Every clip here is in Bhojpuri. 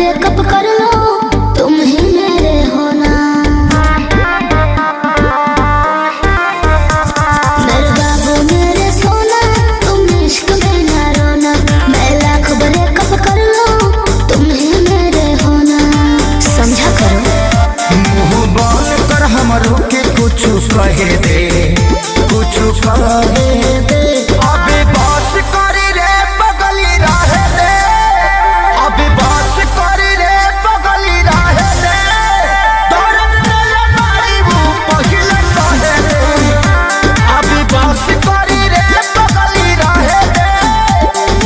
ब्रेकअप कर लो, तुम ही मेरे होना। मेरे बाबू मेरे सोना, तुम इश्क में ना रोना। मैं लाख ब्रेकअप कर लो, तुम ही मेरे होना। समझा करो। मुँह बंद कर हमरो के कुछ कहे दे, कुछ कहे दे। अभी बस करी रे बगली रहे दे, अभी बस करी रे बगली रहे दे। दर्द तेरे मारी वो पहिले सहे दे, अभी बस करी रे बगली रहे दे।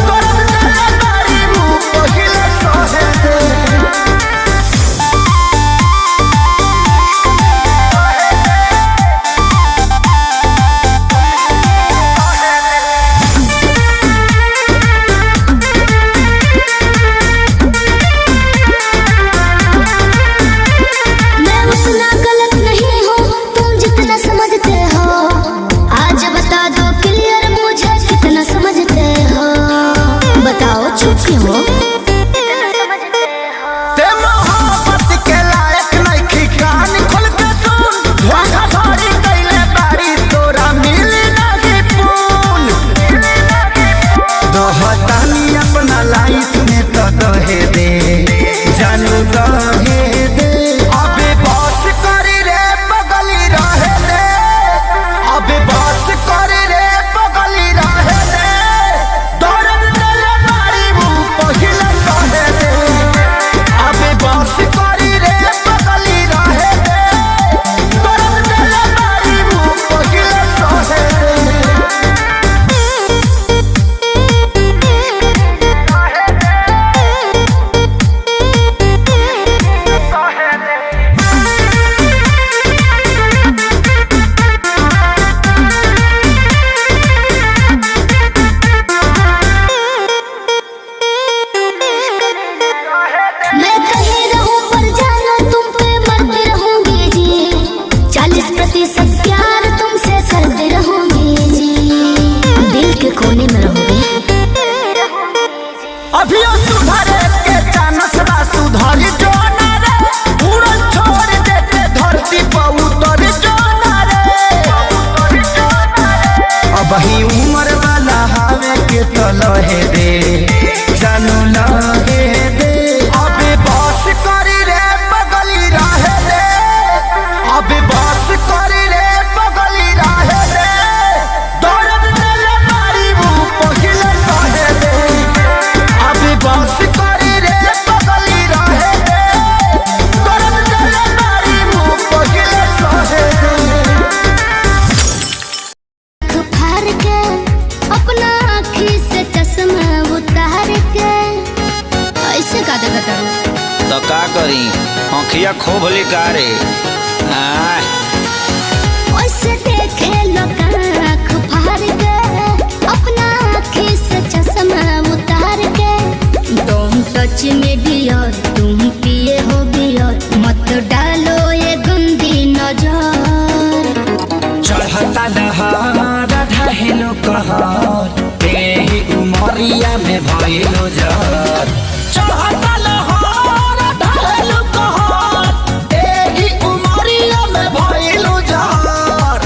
दर्द तेरे मारी वो पहिले सहे दे। अपना लाइफ में तो दहे दे, जानू दहे दे। अभी बस करी रे बगली रहे दे, अभी बस करी रे बगली रहे दे। दर्द तेरे मारी वो पहिले सहे दे, अभी बस करी रे बगली रहे दे। दर्द तेरे मारी वो पहिले सहे दे। मैं कहीं रहूं पर जानो तुम पे मरती रहूंगी जी। 40% प्यार तुमसे करती रहूंगी जी। दिल के कोने में रहूंगी। अभी सुधरे के चानस बा, सुधरी जो ना रे। उड़न छोड़ देते धरती पर उतर जो ना रे। अब ही उम्र वाला हावे के तो लहे दे, जानू लहे दे। अभी बस करी रे बगली रहे दे, अभी बस करी रे बगली रहे दे। दर्द तेरे मारी वो पहिले सहे दे, अभी बस करी रे बगली रहे दे। दर्द तेरे मारी वो पहिले सहे दे। फाड़ के अपना आँखी से चश्मा उतार के ऐसे का देखता हूँ। तो का करी आँखिया खोब लिकारे। ऐसे देखे लोग आँख फाड़ के अपना आँखी से चश्मा उतार के। तुम सच में डियर, तुम पिए हो बियर, मत डालो ये गंदी नजर। चढ़ता लहर ढहेलो कहर, तेही उमरिया में भइलो जर। चढ़ता लहर ढहेलो कहर, तेही उमरिया में भइलो जर।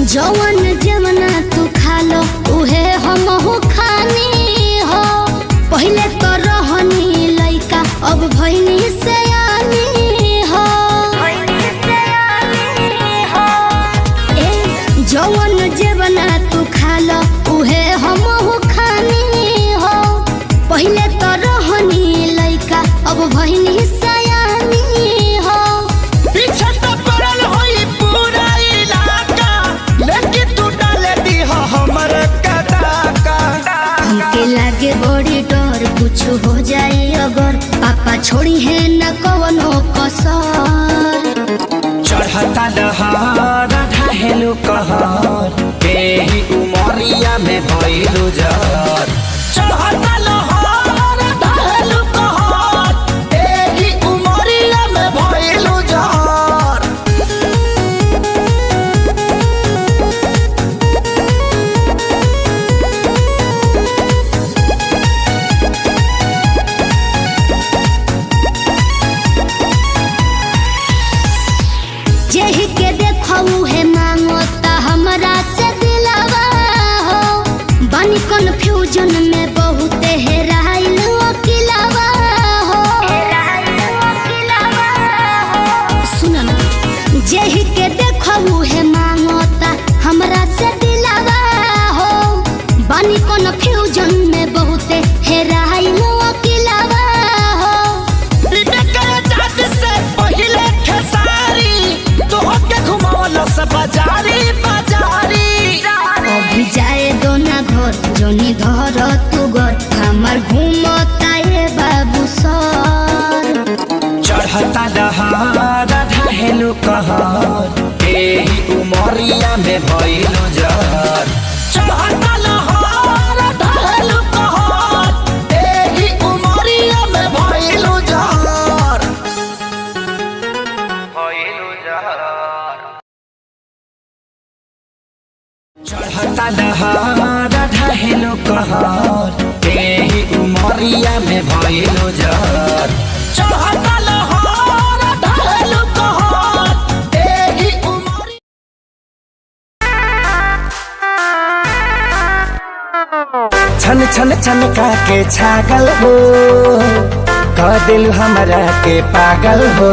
जवन जवना तू खा लो उहे हमहू खानी हो। पहिले तो रहनी लइका, अब भइनी सयानी हो। ए जवन जवना तू खा लो उहे हमहू खानी हो। पहिले तो रहनी लइका, अब भइनी सयानी हो। पीछे तो पड़ल होई पूरा इलाका, लेकिन तू डाले दी हो हमर कदाका। हमके लागे बड़ी डर, कुछ हो जाए अगर पापा छोड़ी है न कवनो कसर। चढ़ता लहर ढहेलो कहर, तेही उमरिया में भइलो जर। चढ़ता लहर ढहेलो कहर, तेही कहर एही उमरिया में भइलु जर चढ़ता लहर ढहेलु कहर एही उमरिया में भइलु जर चढ़ता लहर ढहेलु कहर एही उमरिया में भइलु जर चढ़ता लहर ढहेलु कहर एही उमरिया छन छन छनका के छागल हो कह दिल हमरा के पागल हो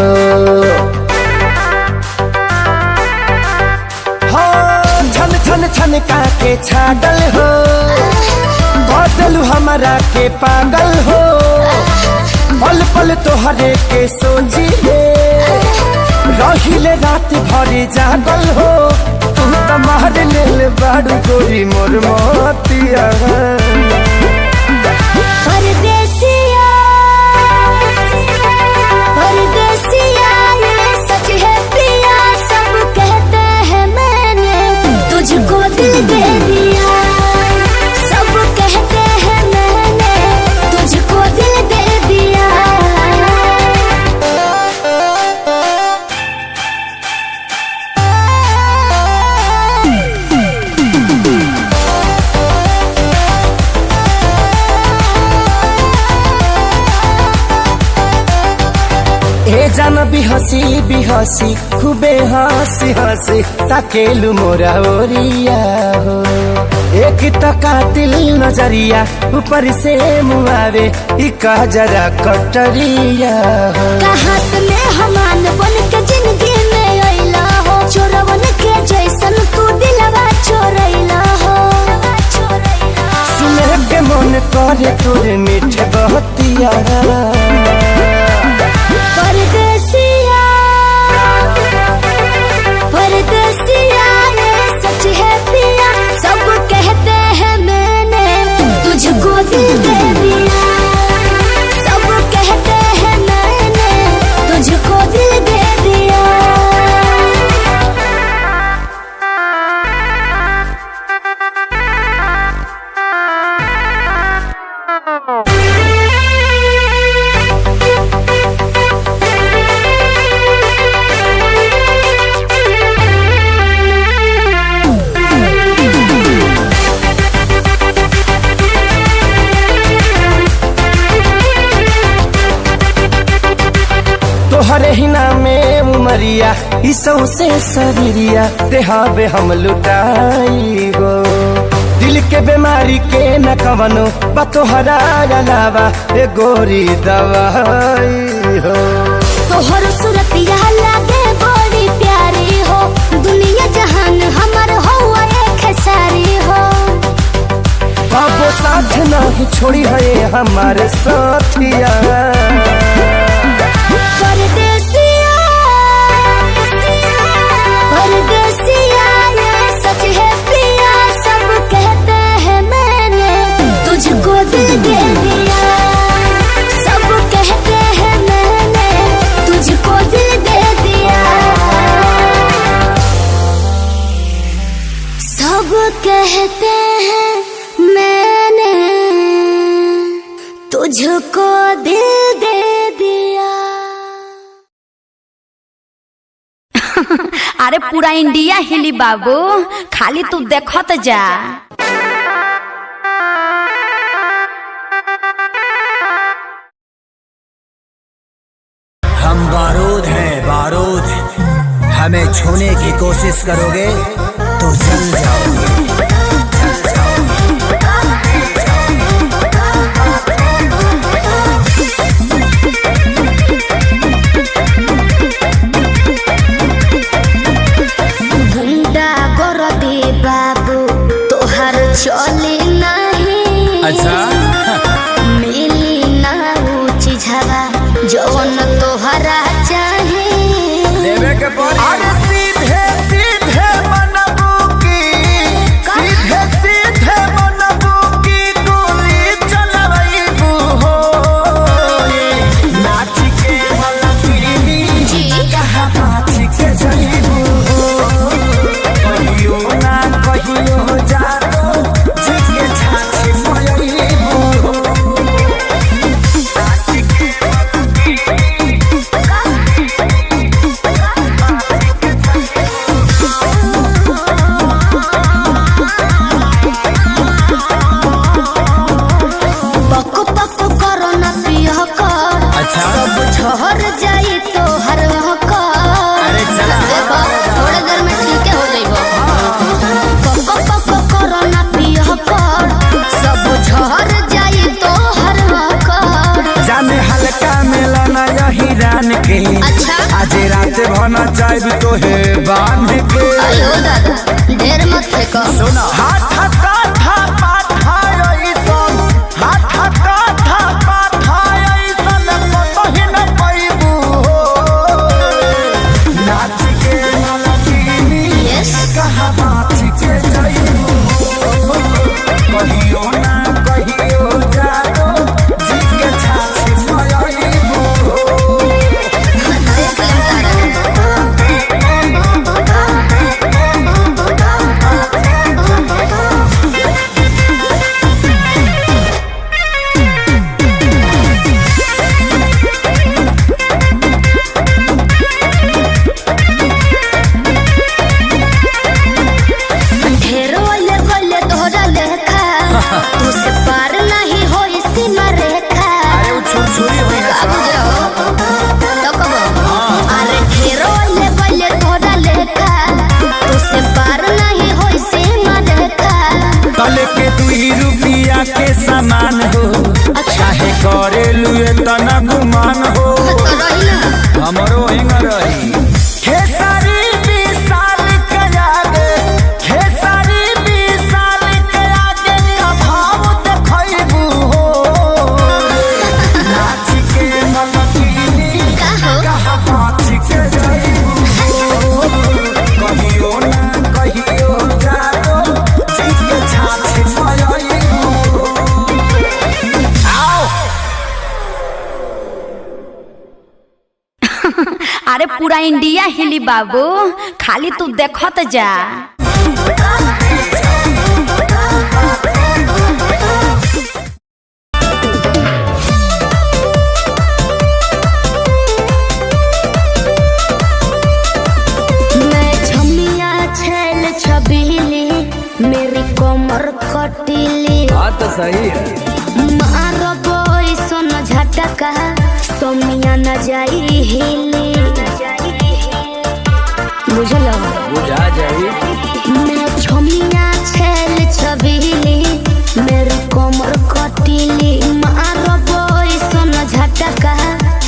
छन छन छनका के छागल हो कह दिल हमरा के पागल हो पल पल तोहरे के सोची रहिले रात भरी जागल हो तू तो मार लेल बाड़ू गोरी मोर मोतिया परदेसिया परदेसिया ये सच है पिया सब कहते हैं मैंने तुझको दिल दे दिया सब कहते हैं मैंने तुझको दिल दे दिया ए जान बिहसी खूबे हंसी हंसी ताकेलु मोरा ओरिया हो एक तो कातिल नजरिया ऊपर से मुआवे ई कह जरा कटरिया हो कहाँ से मेहमान बन के जिंदगी में अइला हो चोरवन के जैसन तू दिलवा चोरैला हो सुने के मन करे तोरे मीठे बहतिया परदेसिया परदेसिया ये सच है पिया सब कहते हैं मैंने तुझको दिल दे दिया सब कहते हैं मैंने तुझको दिल दे दिया तोहरे ही नामे उमरिया इसौ से शरीरिया देहाबे हम लुटाई गो दिल के बीमारी के न कवनो बा तोहरा अलावा ए गोरी दवाई हो तोहर सूरतिया लागे बड़ी प्यारी हो दुनिया जहान हमर हो एक सारी हो बाबो साथ नहीं छोड़ी है हमारे साथिया परदेसिया परदेसिया ये सच है पिया सब कहते हैं मैंने तुझको दिल दे दिया सब कहते हैं मैंने तुझको दिल दे दिया सब कहते हैं मैंने तुझको दिल दे दिया अरे पूरा इंडिया हिली बाबू खाली तू देखत जा हम बारूद हैं बारूद हमें छूने की कोशिश करोगे तो जल जाओगे गुंडा गोरदी बाबू तोहर चली नहीं अच्छा मिली ना ऊंची झवा जौन तोहरा चाहे देवे के पड़ी अरे सीधे सीधे मनबू की सीधे सीधे मनबू की गोली चलवैबू हो नाच के मलबी जी कहाँ नाच के अच्छा सब झर जाई तो हर अरे चला देखो थोड़े देर में ठीक हो जाइबो पको कोरोना पियो कर सब झर जाई तो हर जाने हल्का मिलना यही रान के अच्छा आज रात भना चाहे तो है बांध के आयो दादा ढेर मत फेंको सुना हाथ काठा पाठा ऐसन हाथ काठा पाठा ऐसन कतही न पैबू नाच के नलकीनी यस कहा बात के जाइबू कहियो ना कहियो जाओ जी के छाछ मायाइबू देख ढेरो ले बोले तोहरा लेखा तू से पार नहीं होई सीमा रेखा अरे वो छुरी हुई है अब जाओ तो कबो अरे ढेरो ले बोले तोहरा लेखा तू से पार नहीं होई सीमा रेखा तल के 2 रुपया के सामान हो चाहे करे लुए तना गुमान हो तो रही ना हमरो हिंग रही खेसारी 20 साल के आगे खेसारी 20 साल के आगे का भाव देखैबू हो नाच के मलकीनी का हो कहा बात के जाइबू कहियो ना कहियो जाओ जी के छाछ मायाइबू अरे पूरा इंडिया हिली बाबू खाली तू देखत जा। मैं छमिया छैल छबीली मेरी कमर कटीली बात तो सही है मारो बोई सोन झटका सोमिया न जाई हिली बुझलो बुझा जाई मैं छमिया छैल छबीली मेरी कमर कटीली मारो बोई सोन झटका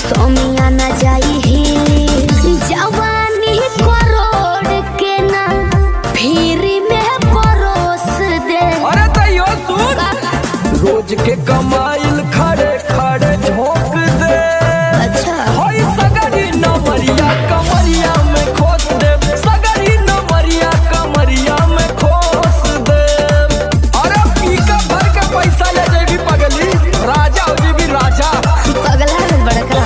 सोमिया न जाई हिली जवानी करोड़ के ना फिर में परोस दे अरे तैयो सुन रोज के कमाइल खड़े खड़े झोंक दे अच्छा होई सगरी नमरिया कमरिया में खोस दे सगरी नमरिया कमरिया में खोस दे अरे पीका भर के पैसा ले जेबी पगली राजा हो जेबी राजा पगला है बड़का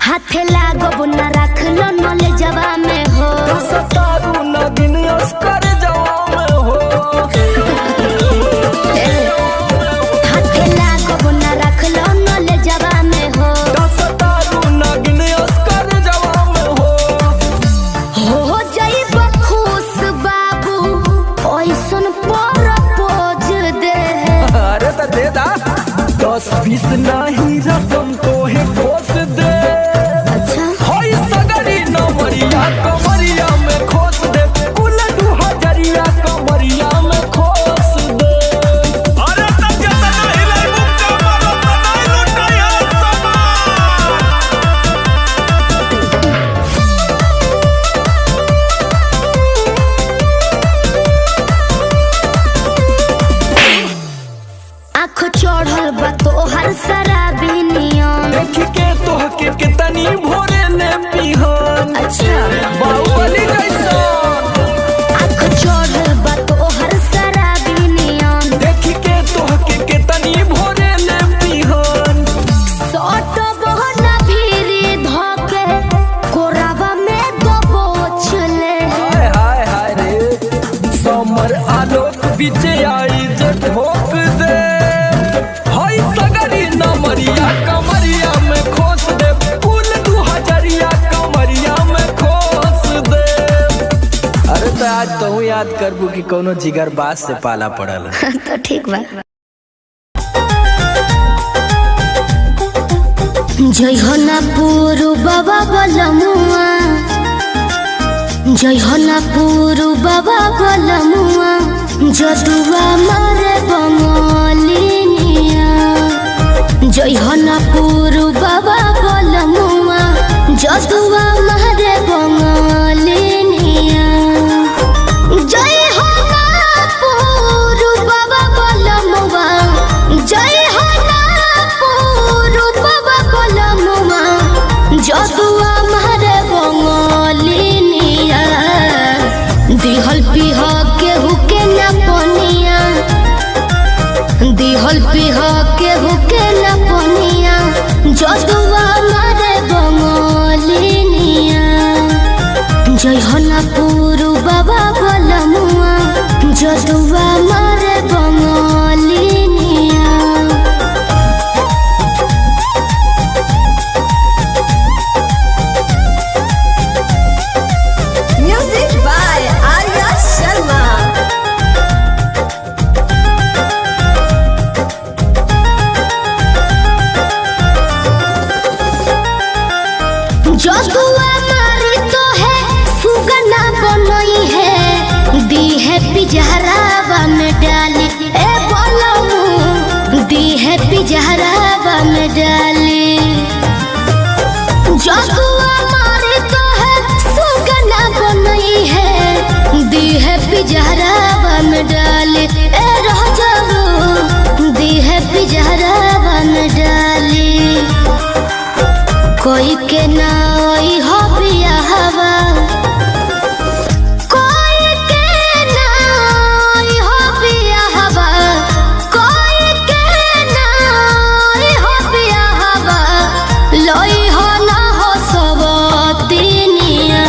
हाथे लागो बुना रख लो नले जवा में हो सतारू नगिन अस्कर जवा में हो हाथे लागो बुना रख लो नले जवा में हो सतारू नगिन अस्कर जवा में हो जाई बखुश बाबू ओइसन पर पोज दे अरे तो दे दा 10-20 नहीं रकम तो है खोस दे अच्छा होई सगरी नमरिया कमरिया में खोस दे कुल 2000 कमरिया में खोस दे अरे तब जतना हिलाई मुक्का मारो तना लुटाया समान आँख चढ़ल बा तोहर शराबी नियम देख के तोहके कितनी भोरे ने पिहन अच्छा बाहुबली जैसा आँख चढ़ल बा तोहर शराबी नियम देख के तोहके कितनी भोरे ने पिहन सट बहना भीरी धके कोरावा में दबोच ले हाय हाय हाय रे समर आलोक बीच आई जे ठोक दे हाय सगरी नमरिया कमरिया याद करबू कि कोनो जिगर बात से पाला पड़ल। तो ठीक बा। जय हो ना पूरु बाबा बलमुआ, जय हो ना पूरु बाबा बलमुआ, जदुआ मारे बंगलिनिया। जय हो ना पूरु बाबा बलमुआ, जदुआ मारे बंगलिनिया। जय हो ना पूरु बाबा बलमुआ, जय हो ना पूरु बाबा बलमुआ, जदुआ मारे बंगलिनिया। दिहल पिह केहू के ना पनिया, दिहल पिह केहू के ना पनिया, जदुआ मारे बंगलिनिया। जय हो ना पूरु बाबा बलमुआ, जदुआ मारे बंगलिनिया। Music by Arya Sharma. जदुआ मारी तो है सुगना बनई है, दी है पिजहरावा में डाली। ए बोलमू दी है पिजहरावा में डाली। जदुआ मारी तो है सुगना बनई है, दी है पिजहरावा में डाली। ए रह जाओ दी है पिजहरावा में डाली। कोई के नाई हो बियाहवा, कोई के नाई हो बियाहवा, कोई के नाई हो बियाहवा, लई हो ना हो सबतिनिया।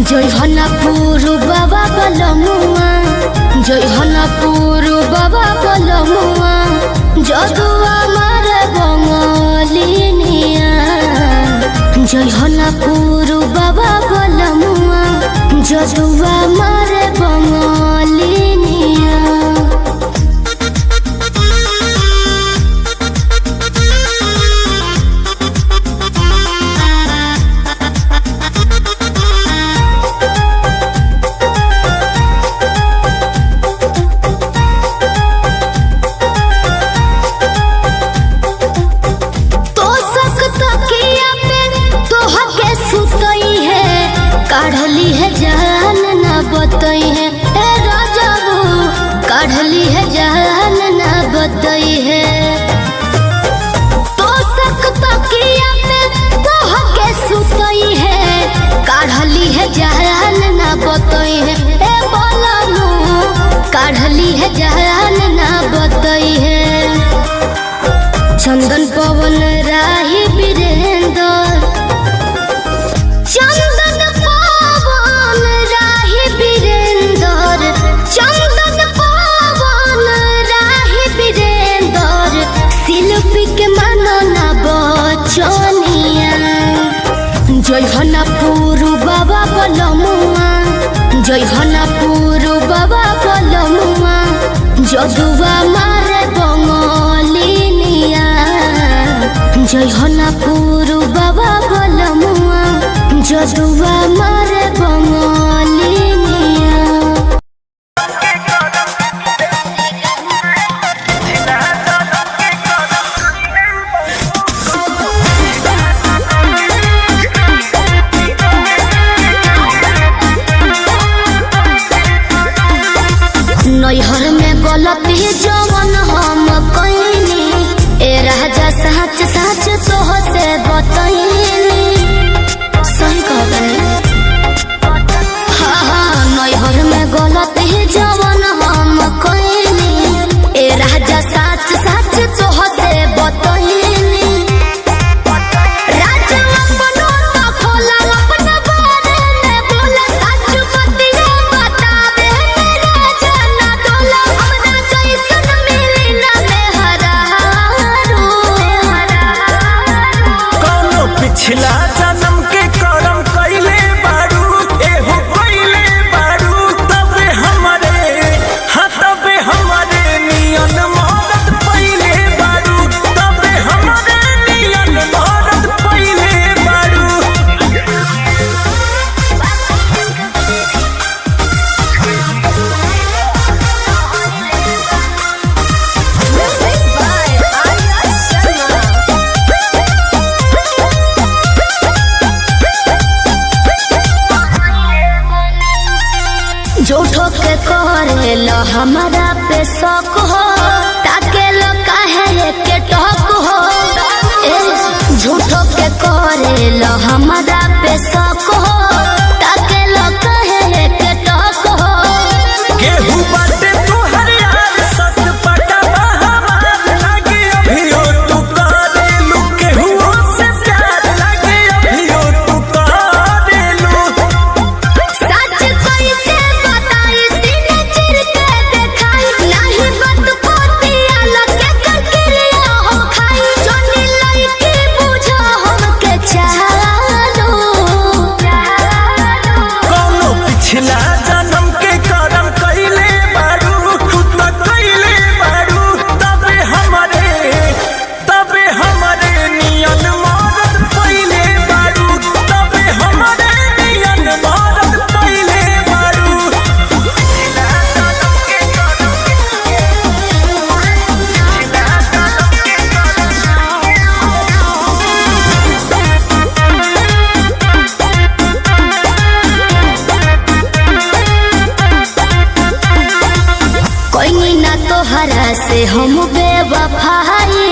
जय हो ना पूरु बाबा बलमुआ, जय हो ना पूरु बाबा बलमुआ, जदुआ मारे बंगलिनिया। जय हो ना पूरु बाबा बलमुआ, जदुआ मारे बंगलिनिया। तो सकत किया पे तोह के सुतई है, काढ़ली है जान ना बतई है। ए राजाबू काढ़ली है जान ना बतई है। तो सकत किया पे तोह के सुतई है, काढ़ली है जान ना बतई है। ए बोलमू काढ़ली है जान ना बतई है। चंदन पवन राही वीरेंद्र, चंदन पवन राही वीरेंद्र, चंदन पवन राही वीरेंद्र, शिल्पी के मानो ना बचनिया। जय हो ना पूरु बाबा बलमुआ, जय हो ना पूरु बाबा बलमुआ, जदुआ मारे बंगलिनिया। जय हो ना पूरु बाबा बलमुआ, जदुआ मारे बंगलिनिया। नैहर में गलती जवन हम कइनी, ए राजा सच सच तोह से बतइनी। सही कहबनी हाँ हाँ, नैहर में गलती जवन हम कइनी, ए राजा सच सच तोह से बतइनी। राजा अपनो तो खोला, अपना बारे में बोला, सच बतिया बतावे मेरा जाना डोला। हमरा जैसन मिली ना मेहरारू, कोनो पिछला जन्म के कर्म कइले बारू, एहो कइले बारू, त हमारा पे शौक हो ताके लो काहे के टॉक हो ए झूठो के करे लो हमारा पे शौक हो ताके लो काहे के टॉक हो केहू बाटे तोहर यार सच पटवा हमार लागे अभियो तू करेलू केहू से प्यार लागे अभियो तू करेलू सच कैसे बताई सीने चिर के देखाई नहीं बात पोतिया लगे करकिरिया हो खाई जोनी लइकी बुझो हमके चालो कौनो पिछला जन्म के करम कइले बारू तू त कइले बारू तबे हमरे नियन मरद पइले बारू तबे हमरे नियन मरद पइले बारू पिछला जन्म के करम कोई ना तोहरा से हम बेवफाई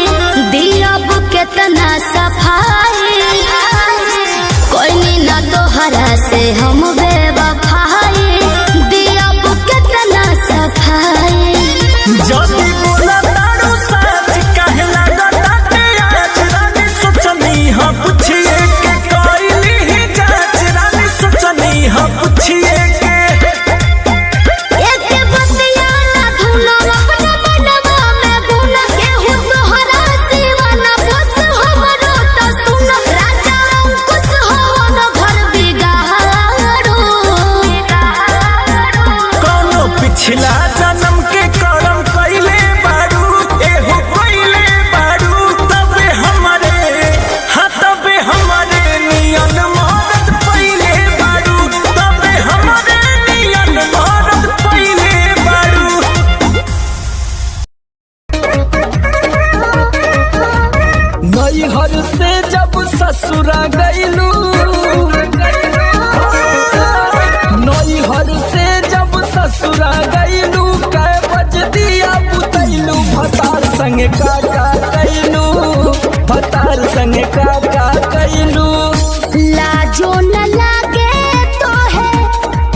दियब केतना सफाई कोई ना तोहरा से हम बेवफाई दियब केतना सफाई जदी बोला तारू सच काहे लागताटे आज रानी सोचनी हम पूछिए के कइली ही जांच रानी सोचनी हम पूछिए के एते बतिया ना धुनो अपना मनवा में भूल केहू तोहरा दीवाना बस हमरो त सुन राजा अंकुश हो न घर बिगाड़ो कौनो पिछला जन्म के करम कइले बारू एहो कइले बारू तबे हमरे नियन मरद पइले बारू तबे हमरे नियन मरद पइले बारू नैहर से जब ससुरा गइलू नैहर से जब ससुरा गइलू कै बज दिया बुतैलू भतार संगे का कैलू भतार संगे का कैलू लाजो न लागे तो है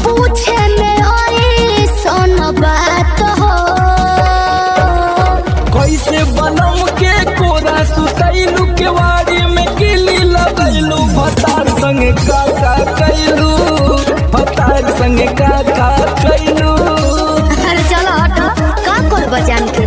पूछे में ओई सोन बात हो कैसे बनम के कोरा सुतैलू केवाड़ी में किली लगैलू भतार संगे का कैलू भतार संगे का कैलू अरे चलो हटो का कर बजान के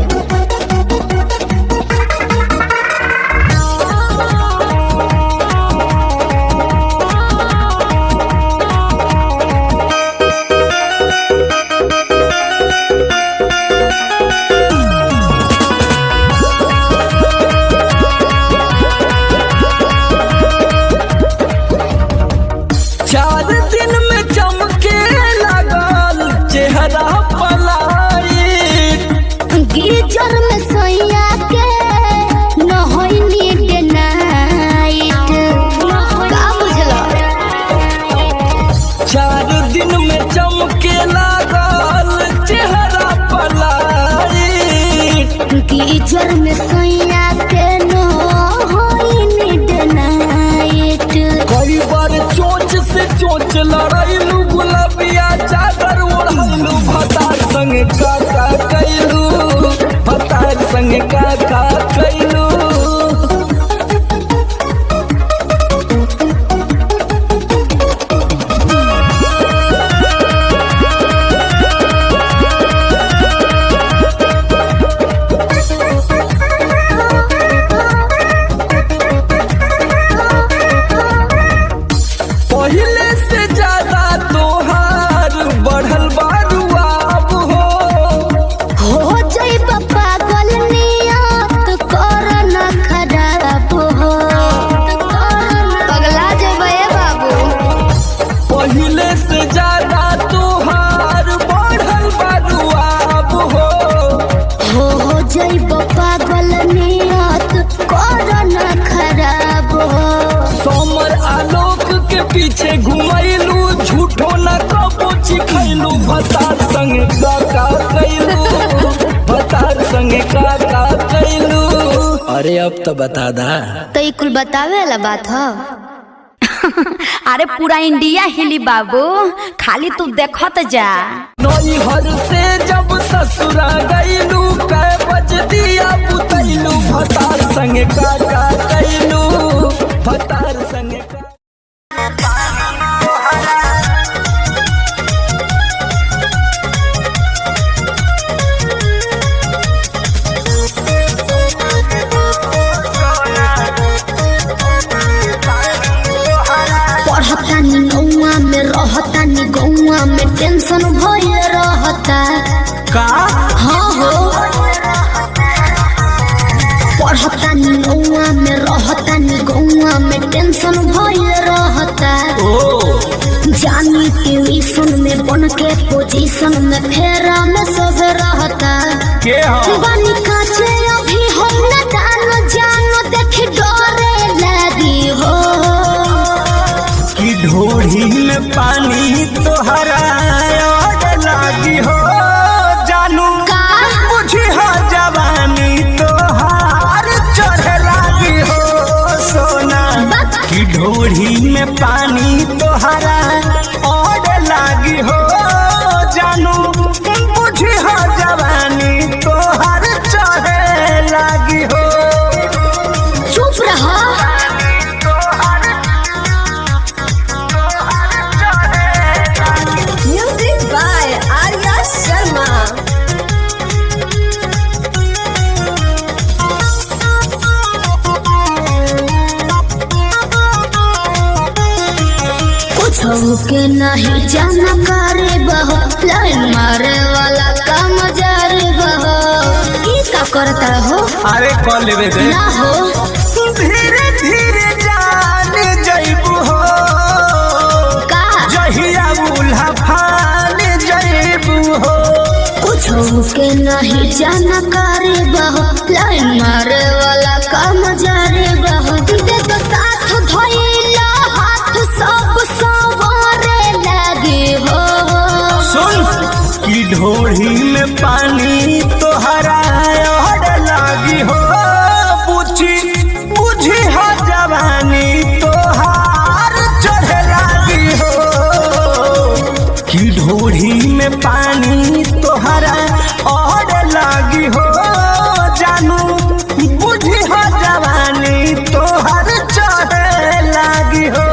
पीछे घुमैलू झूठो न कबो चिखैलू भतार संगे का कैलू भतार संगे का कैलू। अरे अब तो बता दा। तो ये कुल बतावे वाला बात हो। अरे पूरा इंडिया हिली बाबू, खाली तू देखत जा। नैहर से जब ससुरा गईलू कै बज दिया बुतैलू भतार संगे का कैलू भतार संगे का। पढ़तानी गौआ में रहतानी गौआ में टेंशन भये रहता का हाँ हो। पढ़तानी गौआ में रहतानी गौआ में टेंशन भये रहता। जानी ट्यूशन में बन के पोजीशन में फेरा में सब रहता। के बानी काचे अभी हम न जानो देख डरे लगी हो। कि ढोढ़ी में पानी तोहरा लागी हो जानू का मुझे हो जवानी तोहार चढ़े लागी हो सोना। कि ढोढ़ी में पानी तोहरा और लागी हो जानू मुझे हो जवानी तोहार चढ़े लागी हो। चुप रहा। Music by Arya Sharma. कुछ के नहीं जाना करे बहो लाइन मारे वाला काम जारे बहो। ई का करता हो अरे कॉल लेवे दे ना हो। धीरे धीरे जान जइबू हो का जहिया उल्हा फान जइबू हो। कुछ के नहीं जाना करे बहो लाइन मारे वाला काम जारे बहो। दे तो साथ धोइला हाथ सब सवारे लगे हो। सुन कि ढोढ़ी में पानी तोहरा और लागी हो बुझी बुझी हो जवानी तोहार चढ़े लागी हो। कि ढोढ़ी में पानी तोहरा और लागी हो जानू बुझी हो जवानी तोहार चढ़े लागी हो।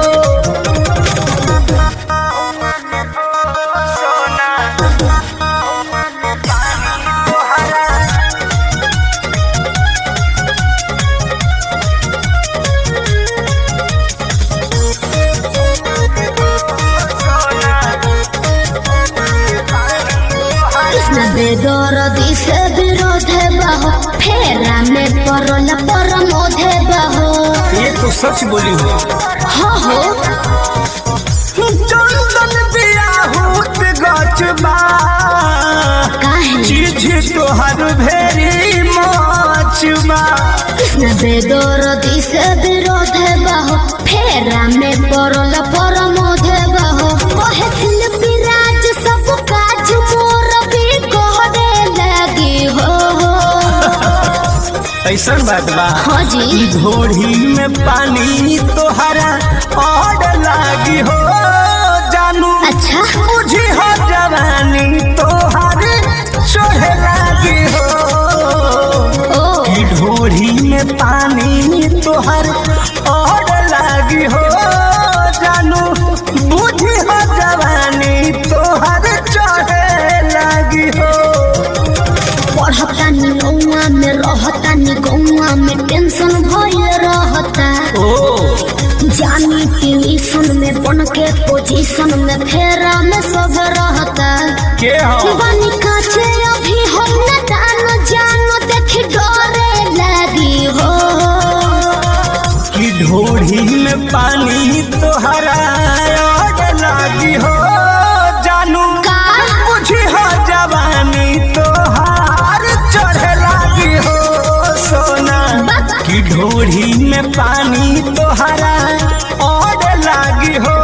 कृष्ण बेदरदी से विरोध बहो फेरा में परल परमोध बहो। ये तो सच बोली हो। हाँ हो चंदन बियाहूत गचबा काहे चीज तोहर भेरी मचबा। कृष्ण बेदरदी से विरोध बहो फेरा में परल परमोध बहो। कहे शिल्पी राज सब काज मोर भी कहने लगी हो। ऐसा बात बा हाँ जी ढोढ़ी में पानी तोहरा और लागी हो जानू अच्छा मुझे हो जवानी तोहार चढ़े लागी हो। ओ कि ढोढ़ी में पानी तोहर और लागी हो जानू बुझी हो जवानी तोहर चढ़े लागी हो। पढ़तानी गौआ में रहतानी गौआ में टेंशन भये रहता। जानी ट्यूशन में बन के पोजीशन में फेरा में सब रहता। के हो बानी काचे अभी हम न जानो देख डरे लगी हो। कि ढोढ़ी में पानी तोहरा और लागी हो जानू का मुझे हो जवानी तोहार चढ़े लागी हो सोना। कि ढोढ़ी में पानी तोहरा और लागी हो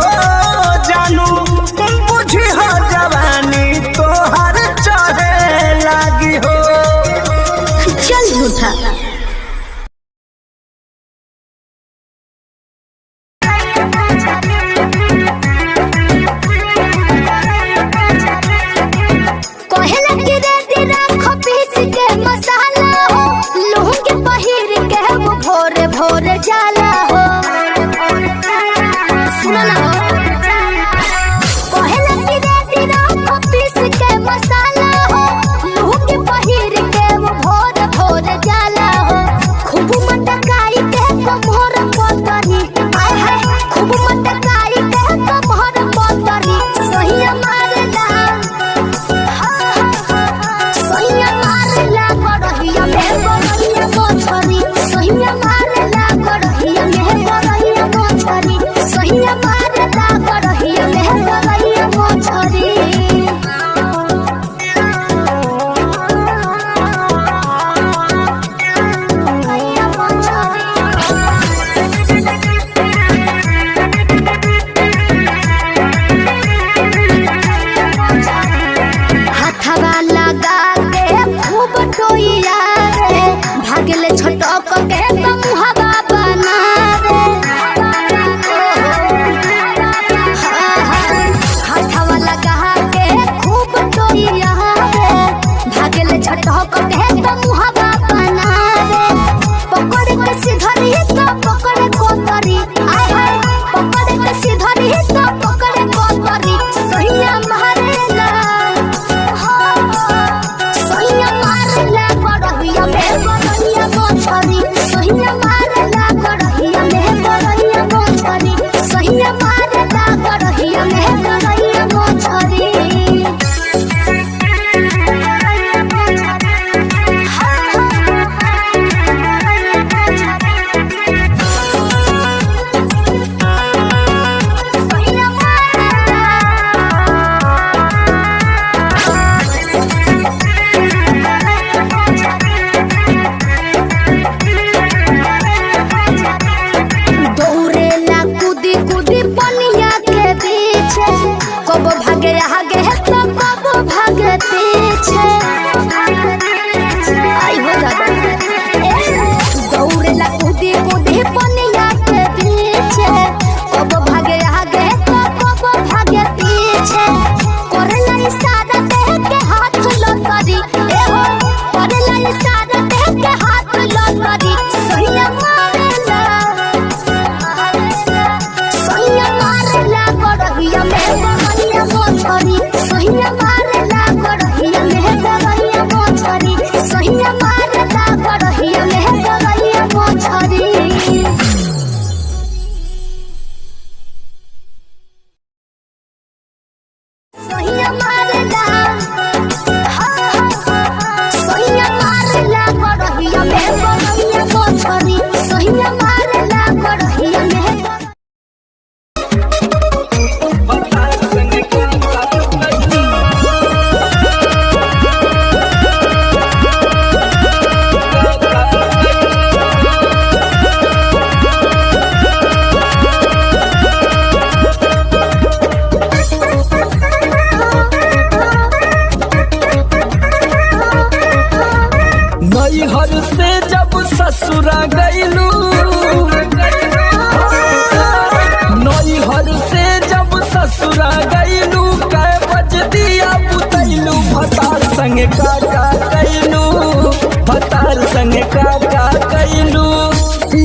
संगे का कैलू।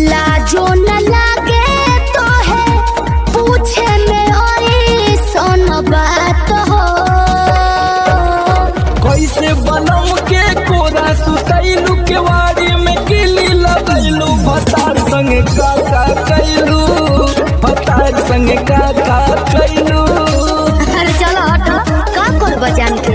लाजो न लागे तो है पूछे में ओई सोन बात हो। कैसे बनम के कोरा सुतैलू केवाड़ी में किली लगैलू भतार संगे का कैलू। भतार संगे का कैलू। अरे चलो हटो का कर बजान के।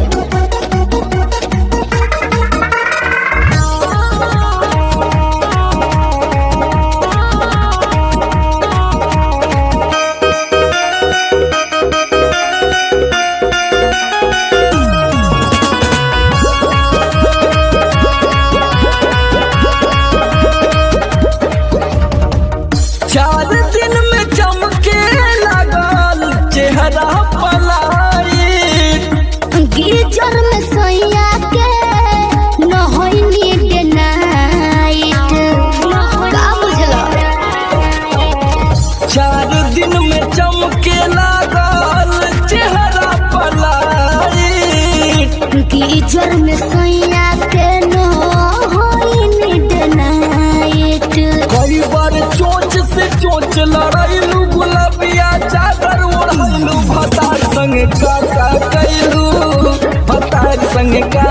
चार दिन में चमके लगल चेहरा पलाई। गिरजर में सोया के न होइनी डे नाइट का बुझलो। 4 दिन में चमके लगल चेहरा पलाई। गिरजर में सोया के न होइनी डे नाइट। कई बार चोंच से चोंच लड़ैलू गुलाबिया चादर ओढ़ैलू भतार संगे का कैलू। भतार संगे का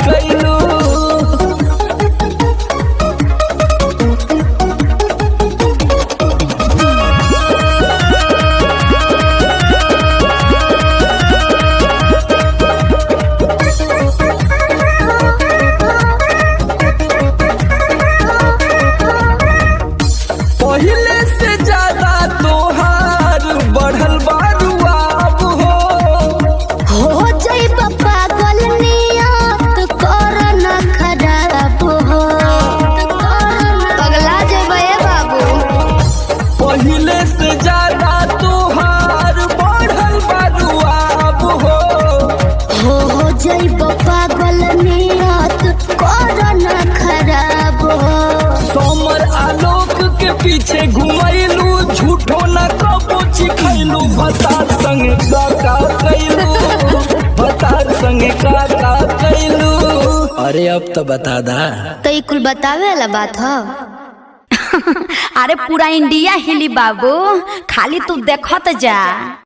कैलू। पहले से ज्यादा तोहार बढ़ल बारुआब हो जाइब पागल नियत कर न खराब हो। पगला जाइब ए बाबू। पहले से ज्यादा तोहार बढ़ल बारुआब हो जाइब पागल नियत कर न खराब हो। समर आलोक के पीछे घुमैलू झूठो न कबो चिखैलू भतार संगे का कैलू। भतार संगे का कैलू। अरे अब तो बता दा। तो ये कुल बतावे वाला बात हो। अरे पूरा इंडिया हिली बाबू, खाली तू देखत जा।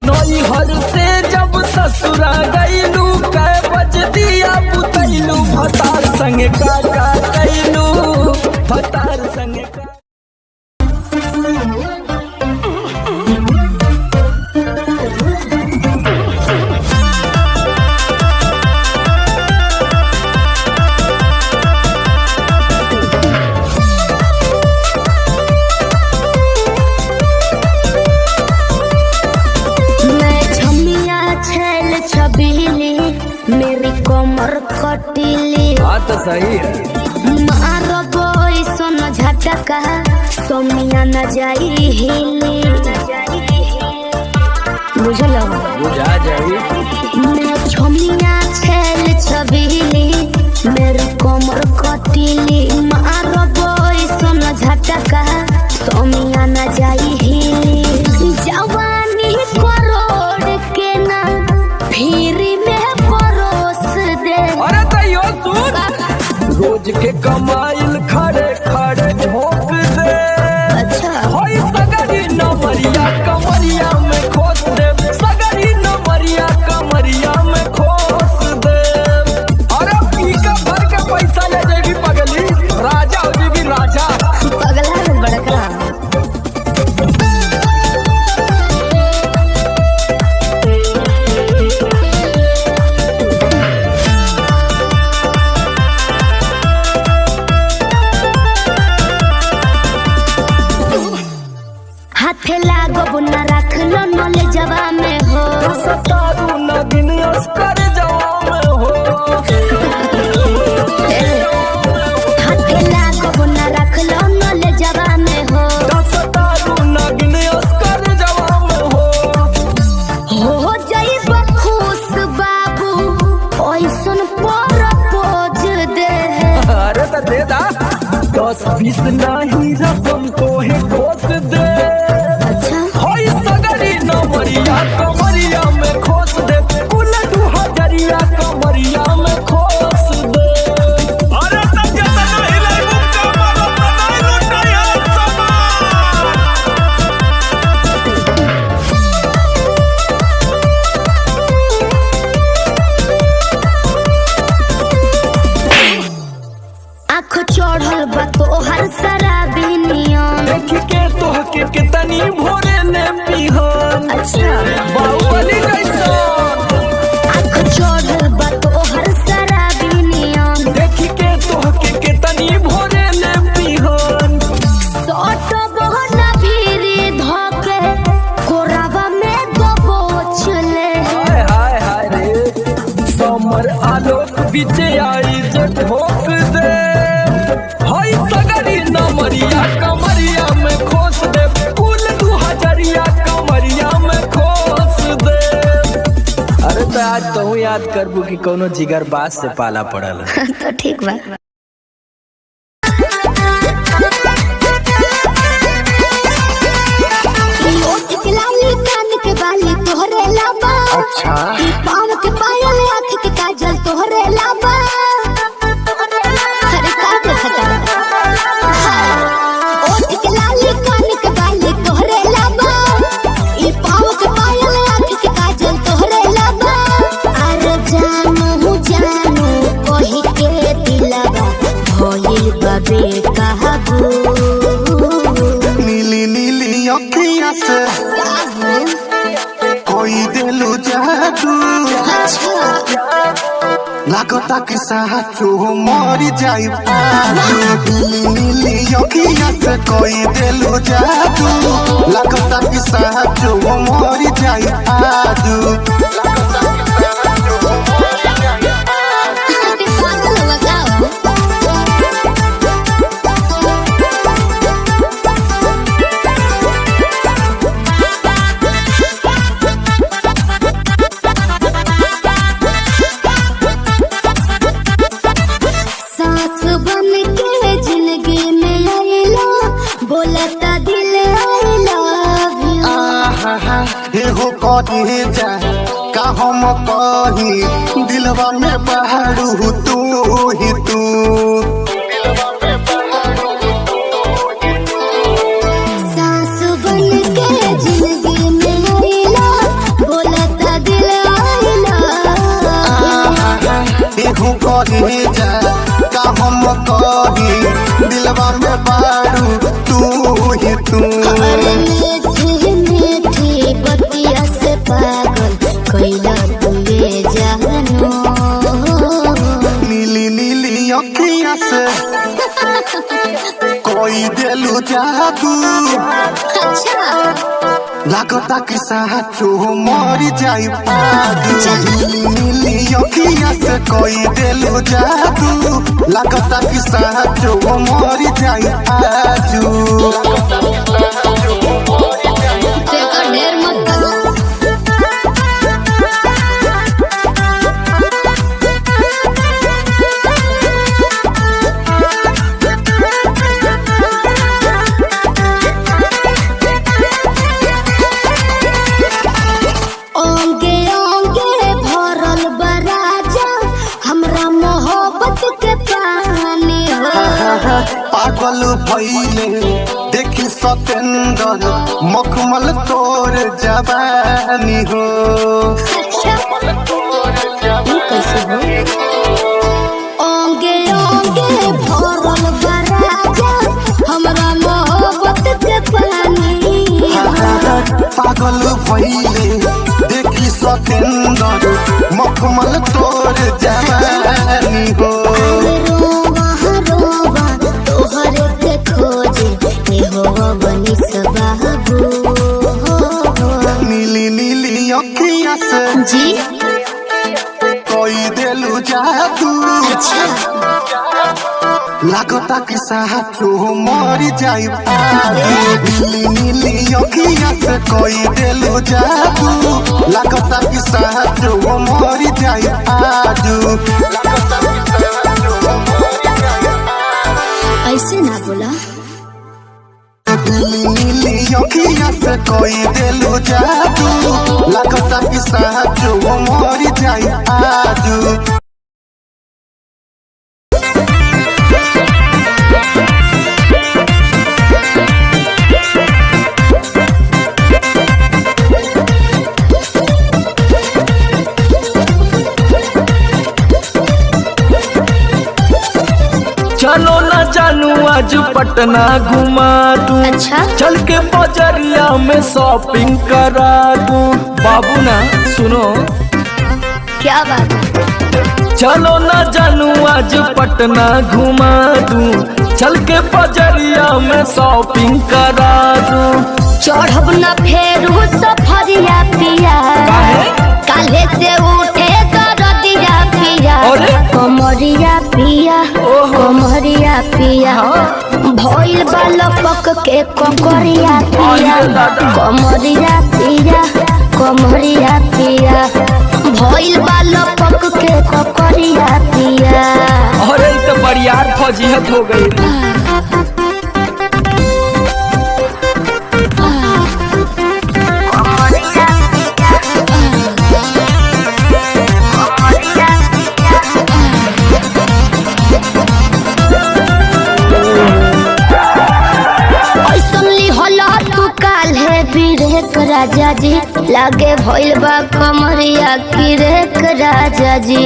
नैहर से जब ससुरा गईलू कै बज दिया बुतैलू भतार संगे का कैलू। भतार संगे का मैं छमिया छैल छबीली मेरी कमर खटीली। बात सही है। मारो बोई सोन झटका सोमिया न जाई हिली। बुझलो बुझा जाई। मैं छमिया छैल छबीली मेरी कमर खटीली। मारो बोई सोन झटका सोमिया न जाई हिली। जवानी करोड़ के ना फिरी में परोस दे। अरे तैयो सुन रोज के कमाइल खड़े खड़े ठोक दे। अच्छा होई सगरी नमरिया कमरिया में खोस दे। सगरी नमरिया कमरिया में खोस दे। अरे पी का भर के पैसा ले जाएगी पगली राजा हो जाएगी राजा। पगला है बड़का। हाथे लागो न रख लो नले जवा में हो। सतारू नगिन अस्कर जवा में हो। हाथे लागो न रख लो नले जवा में हो। सतारू नगिन अस्कर जवा में हो। जाइब खुश बाबू ओइसन पर पोज दे। अरे तो दे दा 10-20 नहीं रकम तो है खोस दे। अच्छा होई सगरी नमरिया कमरिया में खोस दे। कुल 2000 कमरिया में खोस दे। अरे तब जब नहीं लाई मुक्का कितनी भोरे ने पीहन। अच्छा बाहुबली जैसा आँख चढ़ल बा तोहर शराबी नियम। देखी के तोहके कितनी भोरे ने पीहन। सट बहना भीरी धके कोरावा में दबोच ले। हाय हाय हाय रे समर आलोक बीच आई जे ठोक दे। हाय सगरी नमरिया कमरिया में खोस दे। कुल 2000 कमरिया में खोस दे। अरे तो आज तू याद करबू कि कोनो जिगर बास से पाला पड़ल। तो ठीक बा। कान के बाली तोहरे लाबा। अच्छा पाँव के पायल आँख के काजल तोहरे लाबा। अरे का देखता ओठ के लाली कान के बाली तोहरे लाबा। ई पाँव के पायल आँख के काजल तोहरे लाबा। अरे जानू जानू कही के दिलवा भइल बा बेकाबू। नीली नीली अखिया से कोई दिलु जादू। लागता कि साचो मरी जाई पाजू। नीली नीली अखिया से कोई दिलु जादू। लागता कि साचो मरी जाई पाजू। सास बन के जिंदगी में आइला बोलता दिल आई लव यू। हे हो कहे जा का हम कही दिलवा में बहारू तू ही तू। सास बन के जिंदगी में आइला बोलता दिल आई लव हे हो कहे जा का हम कही दिलवा में बहारू तू ही तू। अरे मीठी मीठी बतिया से पागल कैला तुए जानू। नीली नीली अखिया से कोई दिलु जादू। लागता कि साचो मरी जाई पाजू। नीली नीली अखिया से कोई दिलु जादू। लागता कि साचो मरी जाई पाजू। देखो ढेर मत ओंगे ओंगे भरल बराजा हमरा मोहब्बत के पानी हो। पागल भइले देखी सतेंदर मखमल तोर जवानी हो। ये कैसे हो? ओंगे ओंगे भरल बराजा हमरा मोहब्बत के पानी हो। पागल भइले देखी सतेंदर मखमल तोर जवानी हो। रोवा रोवा तोहर के खोजे ए हो बनी सबाबू। नीली नीली अखिया से जी कोई दिलु जादू। लागता कि साचो मरी जाई पाजू। नीली नीली अखिया से कोई दिलु जादू। लागता कि साचो मरी जाई पाजू। ऐसे ना बोला। नीली नीली अखिया से कोई दिलु जादू। लागता कि साचो मरी जाई पाजू। चलो न जा जानू आज पटना घुमा दूं। अच्छा चल के बजरिया में शॉपिंग करा दूं। बाबू ना सुनो, क्या बात है? चलो ना जानू आज पटना घुमा दूं। चल के बजरिया में शॉपिंग करा दूं। चढ़ब न फेरू सफरिया पिया, काले से उठे दरदिया पिया, अरे? कमरिया पिया, कमरिया पिया, भइल बालपक के ककरिया पिया, कमरिया पिया, कमरिया पिया, भइल बालपक के ककरिया पिया। अरे तो बरियार फजीहत हो गई। राजा जी लागे भइल बा कमरिया की रेख राजा जी,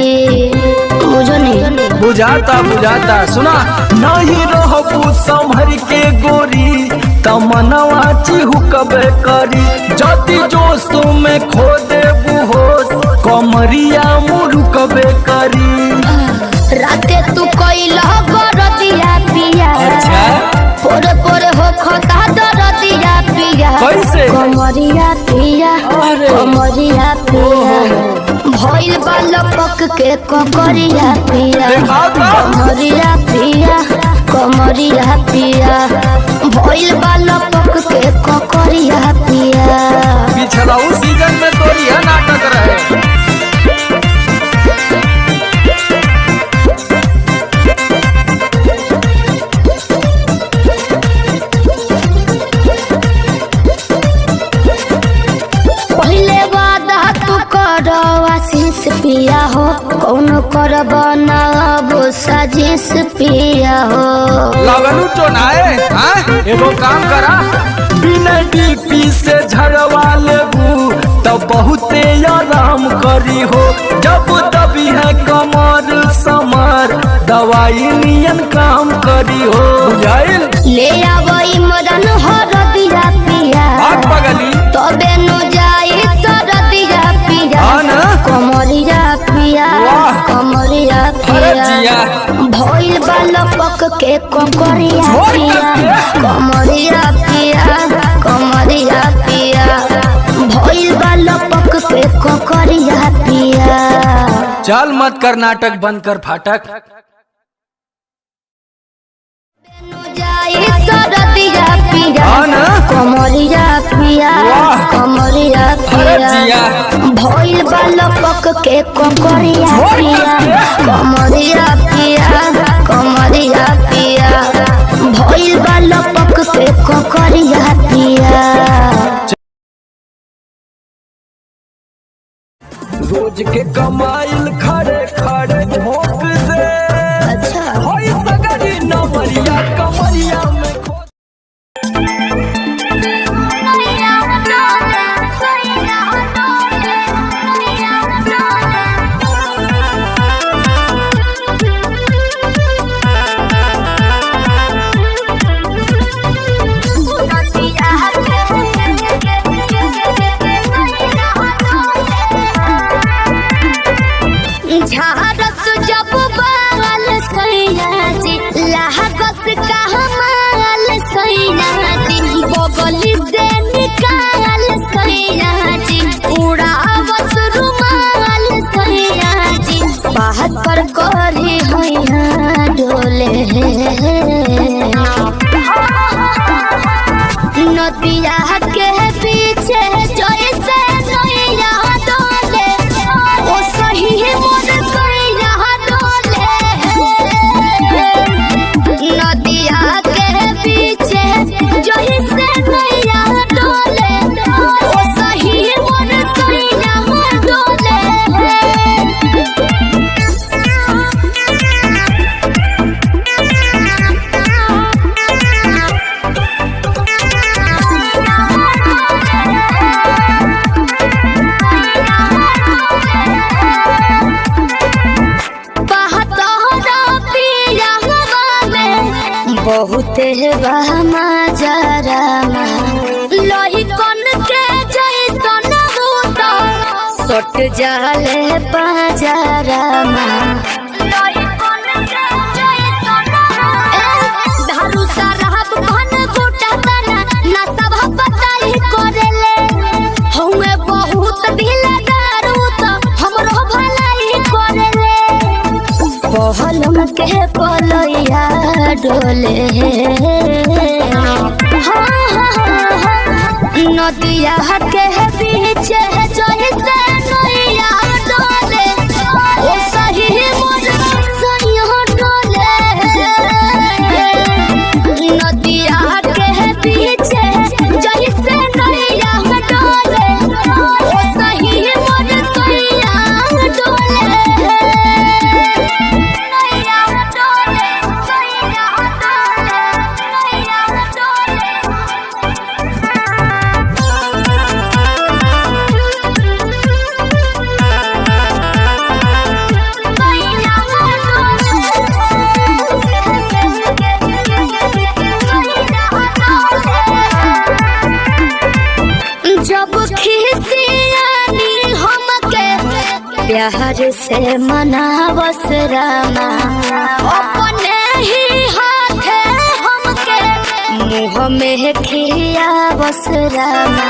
मुझो नहीं बुझाता बुझाता। सुना नहीं रहबू संभर के गोरी, तमनवा चिहुकबे करी। जति जोश में खो देबू होश, कमरिया मुरुकबे करी। राते तू कइला गरदिया पिया, पोरे पोरे हो खता दरदिया पिया, कैसे? कमरिया पिया, कमरिया पिया, भइल बालपक के ककरिया पिया, कमरिया पिया, कमरिया पिया, भइल बालपक के ककरिया पिया। पिछला उस सीजन में तो यह नाटक रहे। आशीष पिया हो, कौन करब ना वो साजिश पिया हो। लगनू चोनाए एगो काम करा, बिना डीपी से झड़वा लेबू तब बहुते आराम करी हो। जब दबी है कमर समर, दवाई नियन काम करी हो। बुझाइल? ले आवई मदन हरदिया पिया, आग बगली तबे नु जाई सरदिया पिया, कमरिया पिया, कमरिया पिया, भइल बालपक के ककरिया पिया, कमरिया पिया, कमरिया पिया, भइल बालपक के ककरिया पिया। चल मत कर नाटक, बंद कर फाटक। सरदिया पिया, कमरिया पिया, कमरिया पिया, भइल बालपक के ककरिया पिया, कमरिया पिया, कमरिया पिया, भइल बालपक के ककरिया पिया। रोज के कमाइल खड़े खड़े झोंक दे। अच्छा होई सगरी नमरिया कमरिया में खो। झारस बहुते बहमा जरामा लोही कन के जैसन होता सट जाले पाजरामा लोही कन के जैसन दारू शराब भन गोटा तना ना सब बताई करेले हउए बहुत ढीला दारू तो हमरो भलाई करेले पहलम के पलैया डोले नदिया के बीच जैसे नैया डोले ओ सही मोर सैया डोले नदिया के बीच जैसे नैया डोले ओ सही मोर सैया डोले नैया डोले सैया डोले नैया डोले जब खिसियानी हमके प्यार से मनावस रामा अपने ही हाथे हमके मुँह में खियावस रामा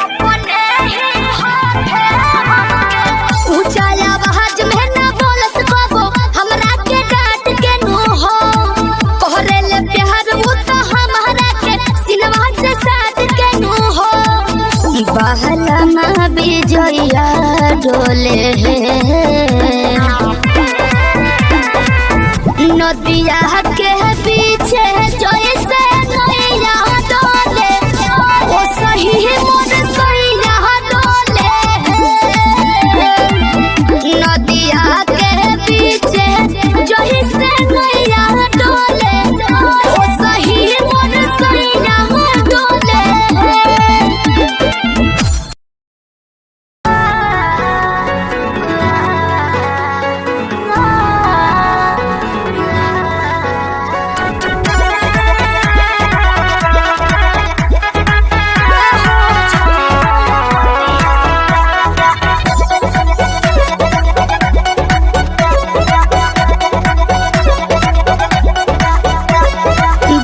अपने ही हाथे हमके ऊंचा आवाज में ना बोलस बाबू हमरा के डांट के नो हो कहरेले प्यार वो तो हमारा के सिनवा से साथ के नो हो बहलमा बिजया डोले नदिया के पीछे जैसे नैया डोले ओ सही मोर सैया डोले नदिया के पीछे जैसे नैया डोले ओ सही मोर सैया डोले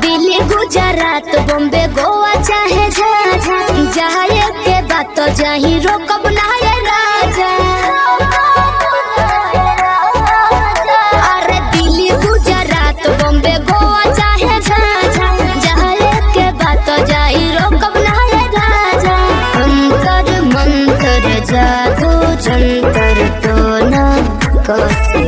दिल्ली गुजरात बॉम्बे गोवा चाहे झाझा जाए के बात तो जाही रोकब ना ये राजा अरे दिल्ली गुजरात बॉम्बे गोवा चाहे झाझा जाए के बात तो जाही रोकब ना ये राजा अंतर मंतर जादू जंतर तो ना कसे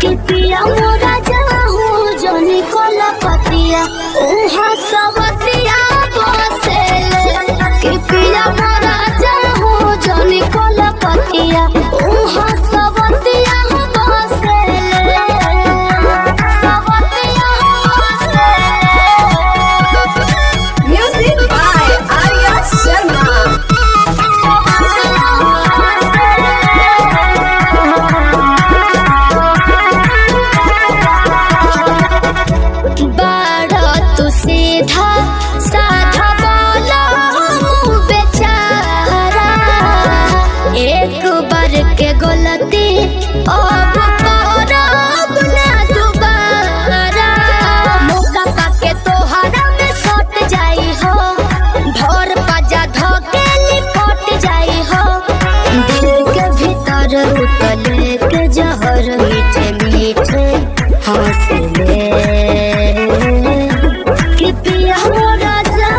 कि पिया मोरा जाहू जोनी कोला पतिया उहा सवतिया बसेले कि पिया मोरा जाहू जोनी कोला पतिया उहा सवतिया बसेले सवतिया बसेले Music by Arya Sharma. बाड़ा तू सीधा साधा बोला हूँ बेचारा एक बार के गलती अब करब ना दोबारा मौका पाके तोहरा में सट जाई हो भर पाजा धके लिपट जाई हो दिल के भीतर उतले के जहर मीठे मीठे हंसले कि पिया मोरा जा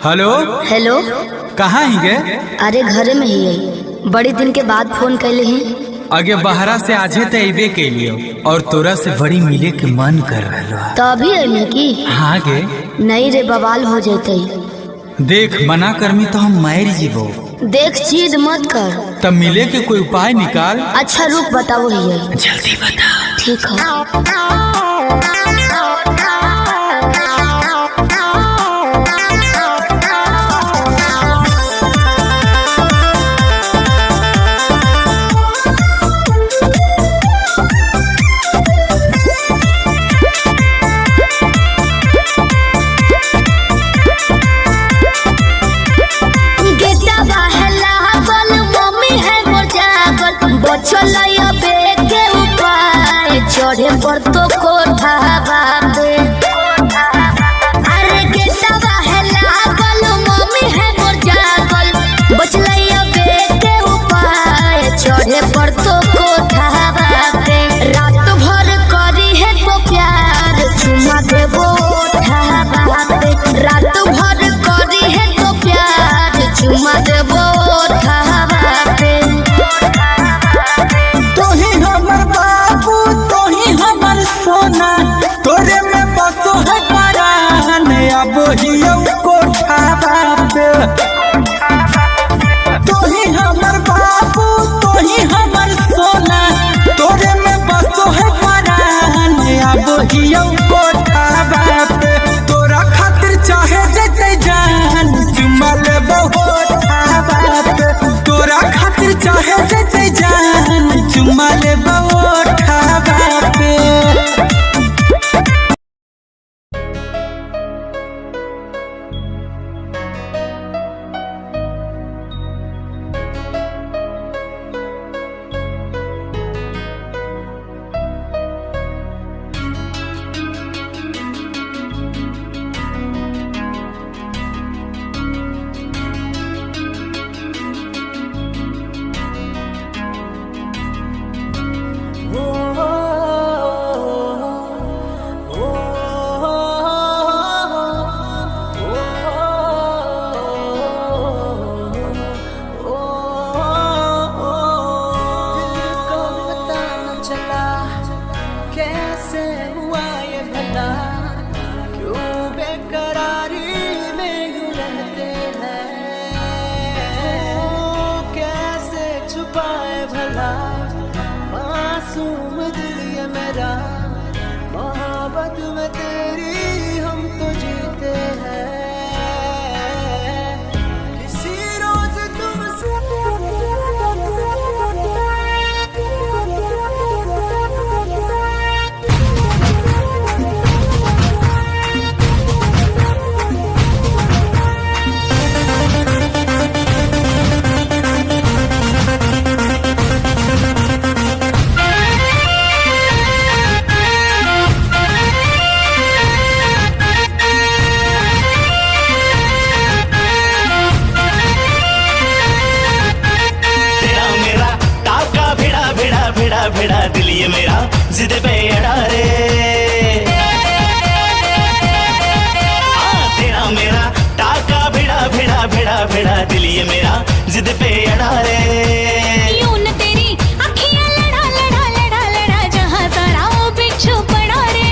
हेलो हेलो। कहाँ ही गए? अरे घरे में ही है, बड़ी दिन के बाद फोन कैले हैं। आगे बहरा से आजे तो अबे के लिए और तोरा से बड़ी मिले के मन कर रहा। तो अभी अने की? हाँ गे। नहीं रे, बवाल हो जाते। देख मना करमी तो हम मार जीवो। देख जिद मत कर। तब मिले के कोई उपाय निकाल। अच्छा रुक बताओ ही है। जल्दी बता। ठीक है। चढ़े पर तो कोठा बापे। अरे गेटवा है लागल, मम्मी है मोर जागल, बचलैया बेटे उपाय चढ़े पर तो कोठा बापे। रात भर करी है तो प्यार चुमा देबो ओठा बापे। रात भर करी है तो प्यार चुमा देबो ओठा बापे। सोना तोरे में बसो है परान, अब हियो कोठा बाप। तोही हमर बाबू तोही हमर सोना, तोरे में बसो है परान, अब हियो कोठा बाप। तोरा खातिर चाहे जते जान चुमा लेबो ओठा बाप। तोरा खातिर चाहे जते जान चुमा लेबो ओठा बाप। भिड़ा दिल ये मेरा जिद पे अड़ा रे। तेरा मेरा टाका भिड़ा भिड़ा भिड़ा भिड़ा दिल ये मेरा जिद पे अड़ा रे। यूं न तेरी अखियां लड़ा लड़ा लड़ा लड़ा जहां सारा वो बिच्छू पड़ा रे।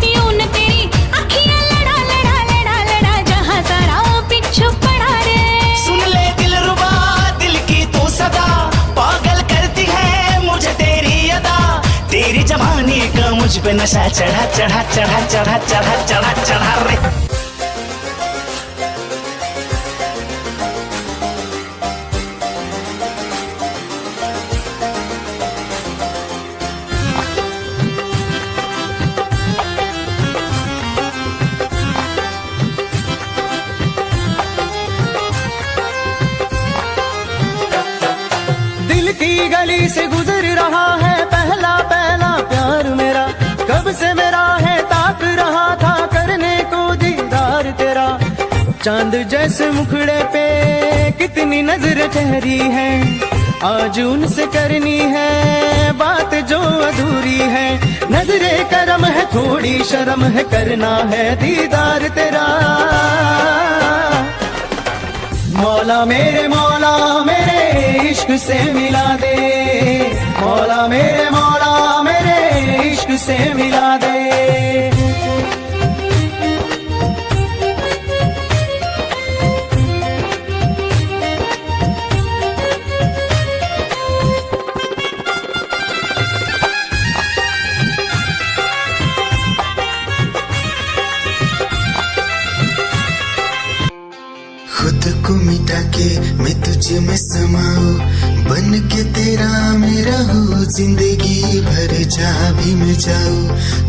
यूं न तेरी अखियां लड़ा लड़ा लड़ा लड़ा जहां सारा वो बिच्छू पड़ा रे। सुन ले दिलरुबा दिल की तू सदा, पागल करती है मुझे तेरी अदा। तेरी जवानी का मुझ पे नशा चढ़ा चढ़ा चढ़ा चढ़ा चढ़ा चढ़ा चढ़ा रे। दिल की गली से गुजर रहा है पहला पहला प्यार मेरा। कब से मेरा है ताक रहा था करने को दीदार तेरा। चांद जैसे मुखड़े पे कितनी नजर ठहरी है, आज उनसे करनी है बात जो अधूरी है। नजरे करम है थोड़ी शर्म है, करना है दीदार तेरा। मौला मेरे इश्क से मिला दे, मौला मेरे इश्क से मिला दे। खुद को मिटा के मैं तुझे में समाऊं, बन के तेरा मैं रहूं, जिंदगी भर जहाँ भी मैं जाऊं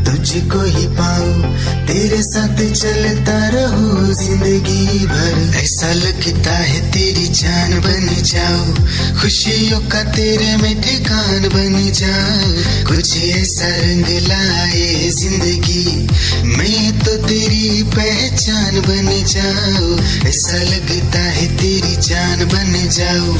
तुझको ही पाऊं, तेरे साथ चलता रहूं जिंदगी भर। ऐसा लगता है तेरी जान बन जाऊं, खुशियों का तेरे में ठिकान बन जाऊं, कुछ ऐसा रंग लाए जिंदगी मैं तो तेरी पहचान बन जाऊं। ऐसा लगता है तेरी जान बन जाऊं,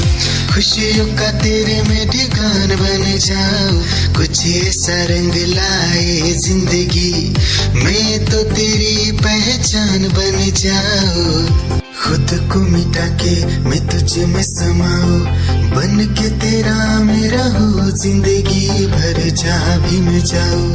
खुशियों का तेरे में ठिकान बन जाऊं, कुछ ऐसा रंग लाए जिंदगी मैं तो तेरी पहचान बन जाऊं। खुद को मिटा के मैं तुझे में समाऊं, बन के तेरा मैं रहूं, जिंदगी भर जहाँ भी मैं जाऊं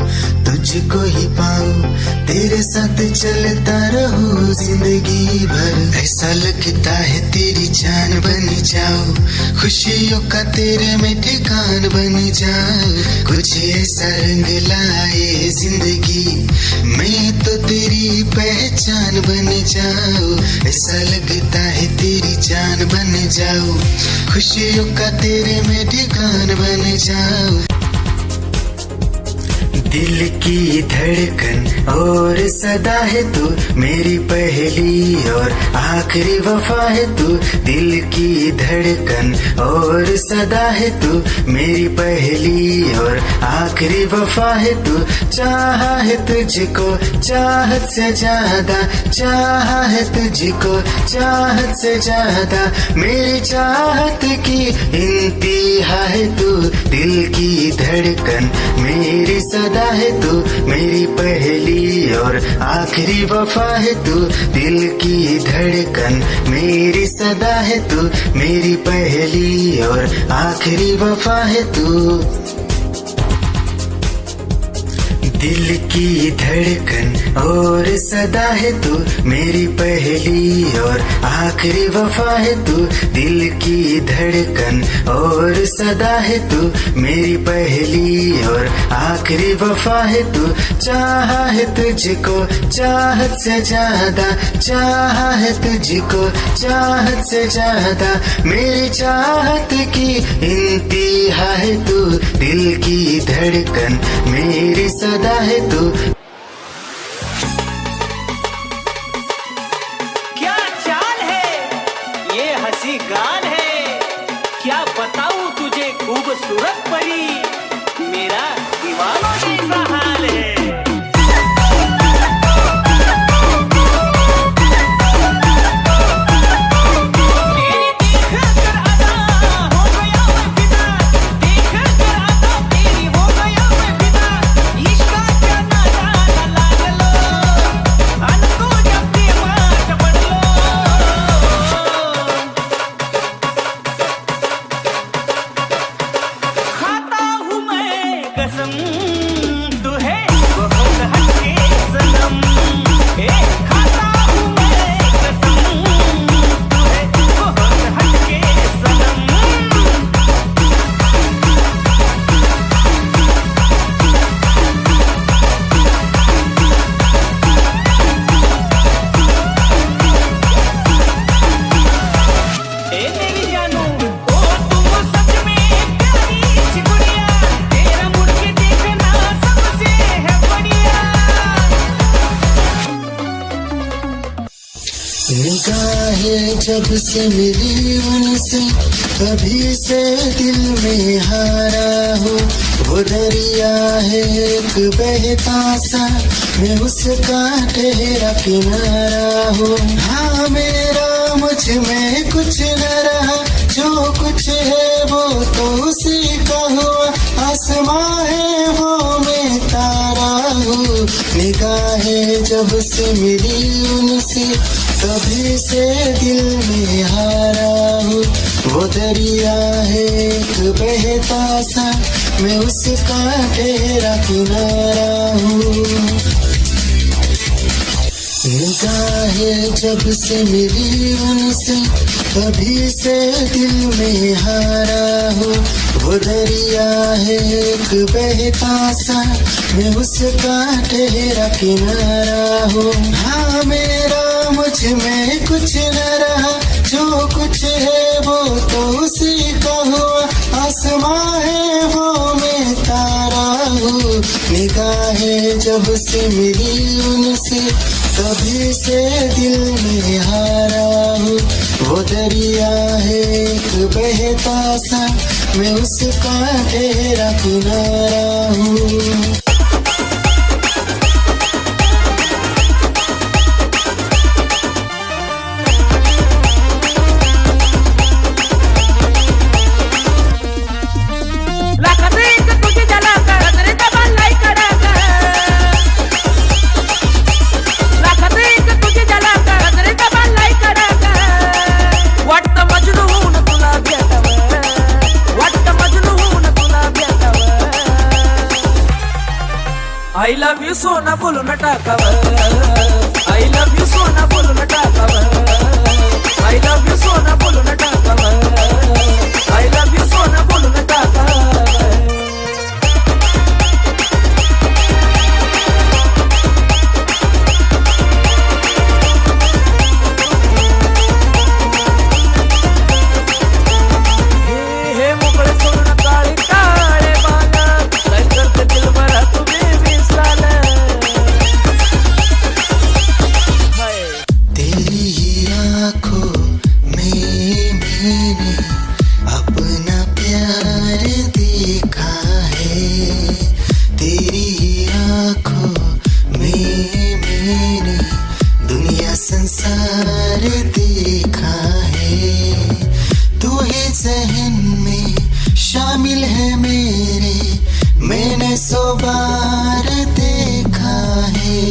तुझको ही पाऊं, तेरे साथ चलता रहूं जिंदगी भर। ऐसा लगता है तेरी जान बन जाऊं, खुशियों का तेरे में ठिकान बन जाऊं, कुछ ऐसा रंग लाए जिंदगी मैं तो तेरी पहचान बन जाऊं। ऐसा लगता है तेरी जान बन जाऊं, खुशियों का तेरे में ठिकान बन जाऊं। दिल की धड़कन और सदा है तू, मेरी पहली और आखिरी वफा है तू। दिल की धड़कन और सदा है तू, मेरी पहली और आखिरी वफा है तू। चाहा है तुझको चाहत से ज्यादा, चाहा है तुझको चाहत से ज्यादा, मेरी चाहत की इंतहा है तू। दिल की धड़कन मेरी सदा है तू, मेरी पहली और आखिरी वफा है तू। दिल की धड़कन मेरी सदा है तू, मेरी पहली और आखिरी वफा है तू। दिल की धड़कन और सदा है तू, मेरी पहली और आखिरी वफा है तू। दिल की धड़कन और सदा है तू, मेरी पहली और आखिरी वफा है तू। चाहा है तुझको चाहत से ज्यादा, चाहा है तुझको चाहत से ज्यादा, मेरी चाहत की इंतहा है तू। दिल की धड़कन मेरी सदा है तू। क्या चाल है ये हंसी गाल है, क्या बताऊं तुझे खूबसूरत परी, मेरा दीवानों जैसा हाल है। निगाहें जब से मिली उनसे, कभी से दिल में हारा हो। वो दरिया है एक बहता सा, मैं उसका ठहरा किनारा हो। हाँ मेरा मुझ में कुछ न रहा, जो कुछ है वो तो उसी का हुआ। आसमां है वो मैं तारा हूँ, निगाहें जब से मिली उनसे कभी से दिल में हारा हूँ। वो दरिया है एक बहता सा, मैं उसका तेरा किनारा हूँ। निगाहें जब से मिली उनसे कभी से दिल में हारा हूँ। वो दरिया है एक बहता सा, मैं उसका तेरा किनारा हूँ। हाँ मेरा मुझ में कुछ न रहा, जो कुछ है वो तो उसी का हुआ। आसमां है वो मैं तारा हूँ। निगाहें जब से मिली उनसे कभी से दिल में हारा हूँ। वो दरिया है एक बहता सा, मैं उसका तेरा किनारा हूँ। I love you सोना बोलो न टाकावर, I love you सोना बोलो न टाकावर, I love you सोना बोलो न टाकावर, I love you सोना बोलो न टाकावर। हे मोकळे सोना काळे काळे बाला, काय करते दिल भरा तुम्ही तेरी ही आँखों में मैंने अपना प्यार देखा है। तेरी ही आँखों में मैंने दुनिया संसार देखा है। तू ही ज़हन में शामिल है मेरे, मैंने 100 बार देखा है।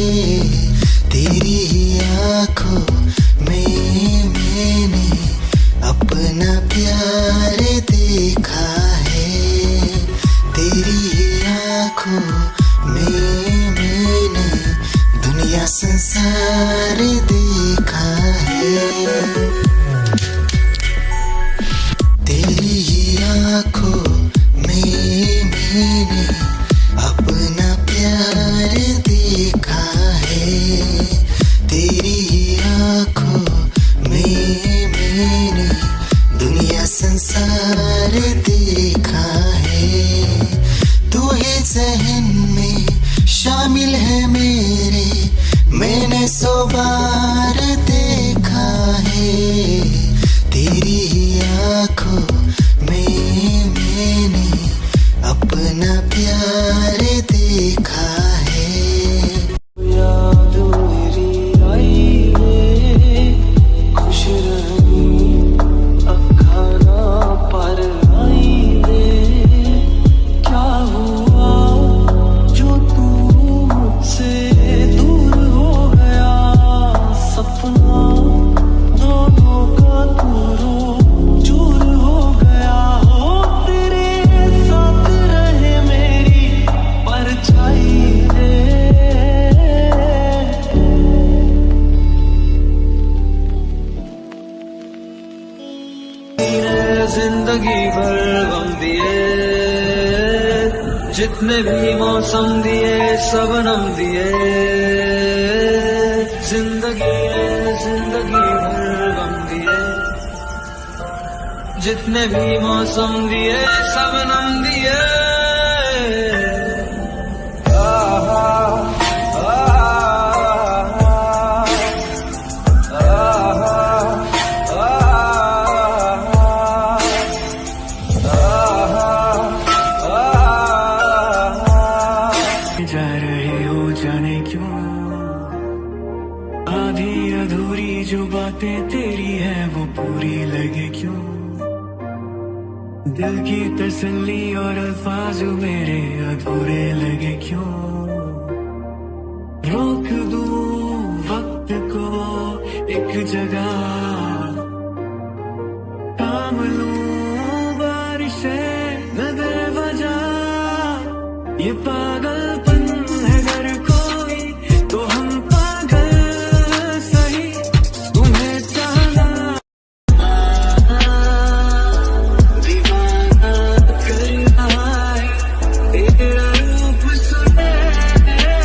तेरी ही आँखों में मैंने अपना प्यार देखा है। तेरी ही आँखों में मैंने दुनिया संसार देखा है। तेरी ही आँखों में मैंने अपना प्यार देखा है। तेरी ही आँखों में मैंने दुनिया संसार देखा है। तू ही ज़हन में शामिल है मेरे, मैंने 100 बार देखा है। तेरी ही आँखों में मैंने अपना प्यार देखा है। याद मेरी आई वे, खुश रही अखा ना पर आई वे। क्या हुआ जो तू मुझसे दूर हो गया, सपना दोनों का दूर चूर हो गया। हो तेरे साथ रहे मेरी परछाई रे। जिंदगी भर गम दिए, जितने भी मौसम दिए सबनम दिए। जिंदगी भर गम दिए, जितने भी मौसम दिए सबनम दिए। जा रहे हो जाने क्यों, आधी अधूरी जो बातें तेरी है वो पूरी लगे क्यों। दिल की तसल्ली और अल्फाज मेरे अधूरे लगे क्यों। एक जगह थाम लूं बारिशें न दे वजह, ये पागलपन है अगर कोई तो हम पागल सही, तुम्हें चाहना दीवाना कर रहा है तेरा रूप सुनहरा,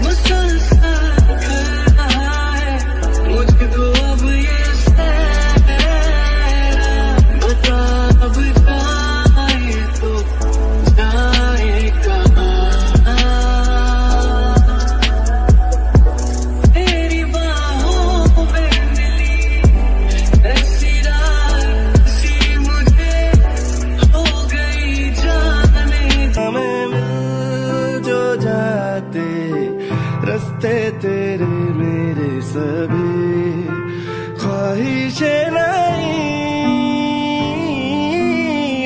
मुसलसल कर रहा है मुझको अब ये सहरा, बता अब जाए तो जाए कहाँ, तेरी बाहों में मिली ऐसी रात सी मुझे हो गई जाने, हमें मिल जो जाते रास्ते तेरे मेरे सभी, ख्वाहिशें नहीं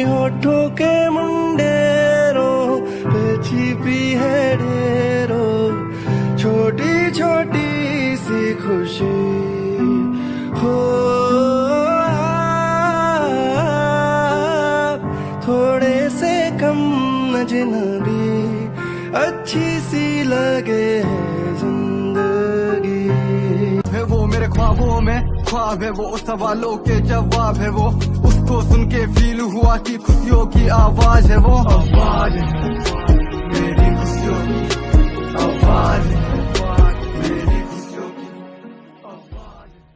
होठों के मुंडेरों पे छिपी है ढेरों छोटी छोटी सी खुशी हो, आप थोड़े से कम अजनबी अच्छी सी लगे है जिंदगी, है वो मेरे ख्वाबों में ख्वाब है वो, सवालों के जवाब है वो, उसको सुन के फील हुआ कि खुशियों की आवाज है वो, आवाज है मेरी खुशियों की आवाज है, मेरी खुशियों की आवाज है।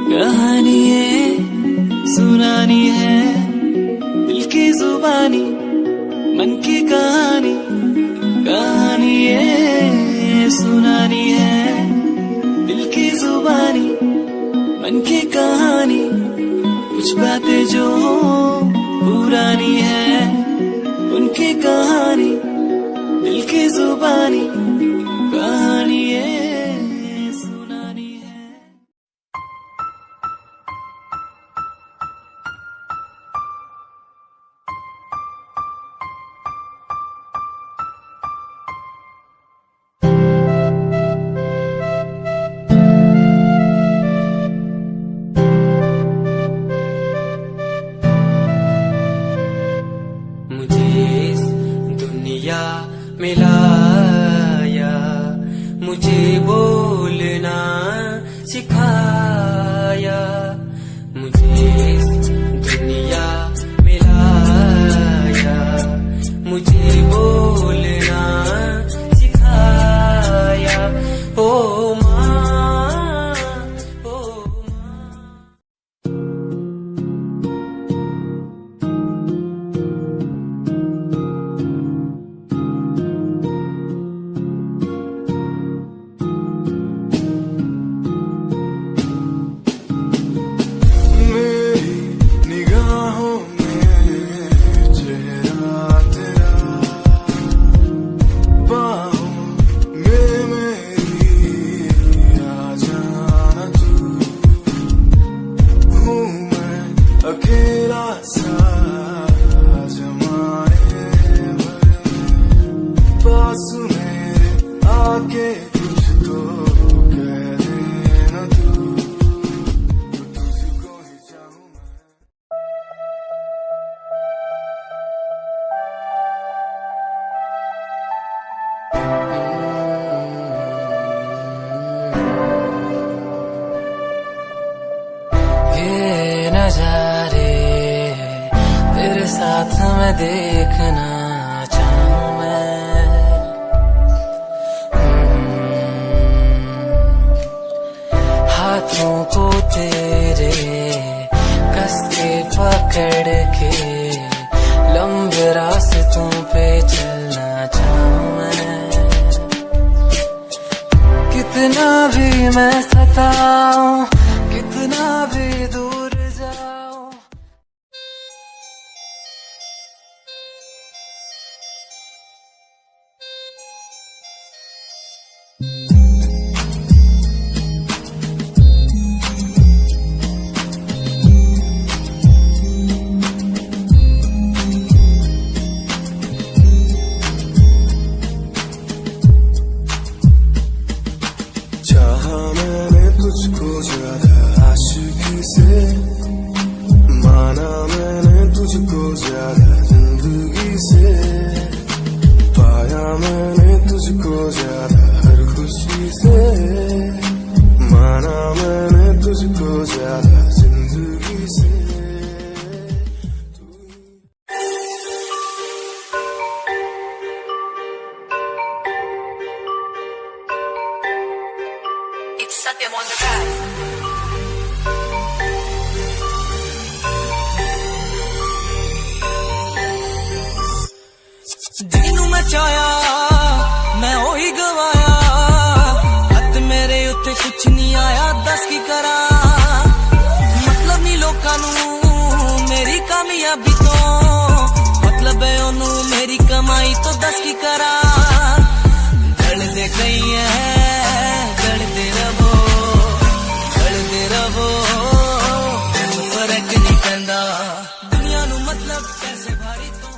कहानी है सुनानी है दिल की जुबानी मन की कहानी, कहानी है सुनानी है दिल की जुबानी मन की कहानी, कुछ बातें जो पुरानी है उनकी कहानी, दिल की जुबानी कहानी है सुनानी है। मुझे इस दुनिया में लाया, मुझे बोलना सिखाया, मुझे इस दुनिया में लाया, मुझे बोलना सिखाया, ओ माँ ओ माँ। मेरी निगाहों में चेहरा तेरा, बाहों में मेरी आ जाना तू, हूँ मैं अकेला सा जमाने भर में, पास मेरे आके कुछ तो कह देना तू, तुझको ही चाहूँ मैं। ये नजारे तेरे साथ मैं देखना चाहूँ मैं, हाथों को तेरे कस के पकड़ के लंबे रास्तों पे चलना चाहूँ मैं, कितना भी मैं सताऊं कितना भी दूर जाऊं, Satyam on the track. ਜਿਹਨੂੰ ਮੈਂ ਚਾਹਿਆ ਮੈਂ ਉਹੀ ਗਵਾਇਆ ਹੱਥ ਮੇਰੇ ਉੱਤੇ ਕੁਛ ਨਹੀਂ ਆਇਆ ਦੱਸ ਕੀ ਕਰਾਂ ਮਤਲਬ ਨਹੀਂ ਲੋਕਾਂ ਨੂੰ ਮੇਰੀ ਕਾਮਯਾਬੀ ਤੋਂ ਮਤਲਬ ਹੈ ਉਹਨੂੰ ਮੇਰੀ ਕਮਾਈ ਤੋਂ ਦੱਸ ਕੀ ਕਰਾਂ ਗਲਦੇ ਕਈ ਹੈ ਗਲਦੇ ਰਵੋ ਫਰਕ ਨਹੀਂ ਪੈਂਦਾ ਦੁਨੀਆ ਨੂੰ ਮਤਲਬ ਪੈਸੇ ਭਾਰੀ ਤੋਂ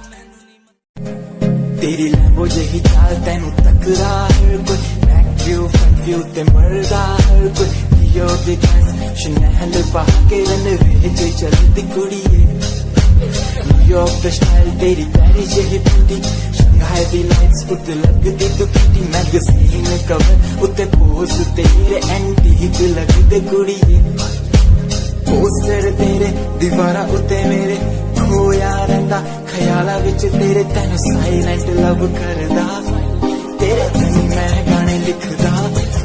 तेरी लैम्बो जही चाल तेनू तकरा हर कोई बैक व्यू फ्रंट व्यू ते मरदा हर कोई लियो दी ड्रेस शनेल पा के रनवे ते चलदी कुड़ीए न्यूयॉर्क दा स्टाइल तेरी प्यारी जही ब्यूटी शंघाई दी लाइट्स उत्ते लगदी तो प्रीटी मैगजीन कवर उत्ते पोज तेरे एंटीक लगदे कुड़ीए पोस्टर तेरे दीवारा उत्ते मेरे खोया रहंदा ख्याला विच तेरे तेनू साइलेंट लव करदा तेरे लिए मैं गाने लिखदा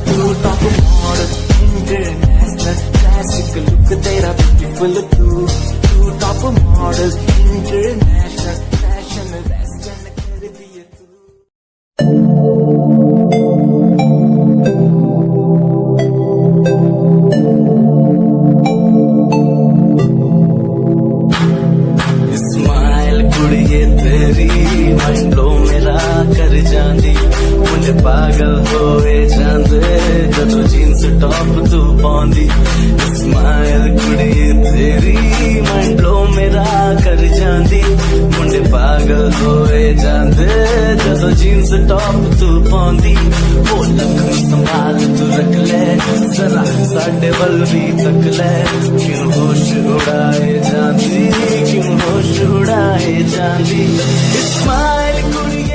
तू top model international classic look तेरा ब्यूटीफुल तू top model international fashion western कर दिए पागल होए जांदे जदों जींस टॉप तू पाउंदी स्माइल कुड़िए तेरी मंडलो मेरा कर जांदी मुंडे पागल होए जांदे जदों जींस टॉप तू पाउंदी वो लखन संभाल तू रख ले जरा साडे वल भी तक ले क्यों होश उड़ाए जांदी क्यों होश उड़ाए जांदी smile कुड़िए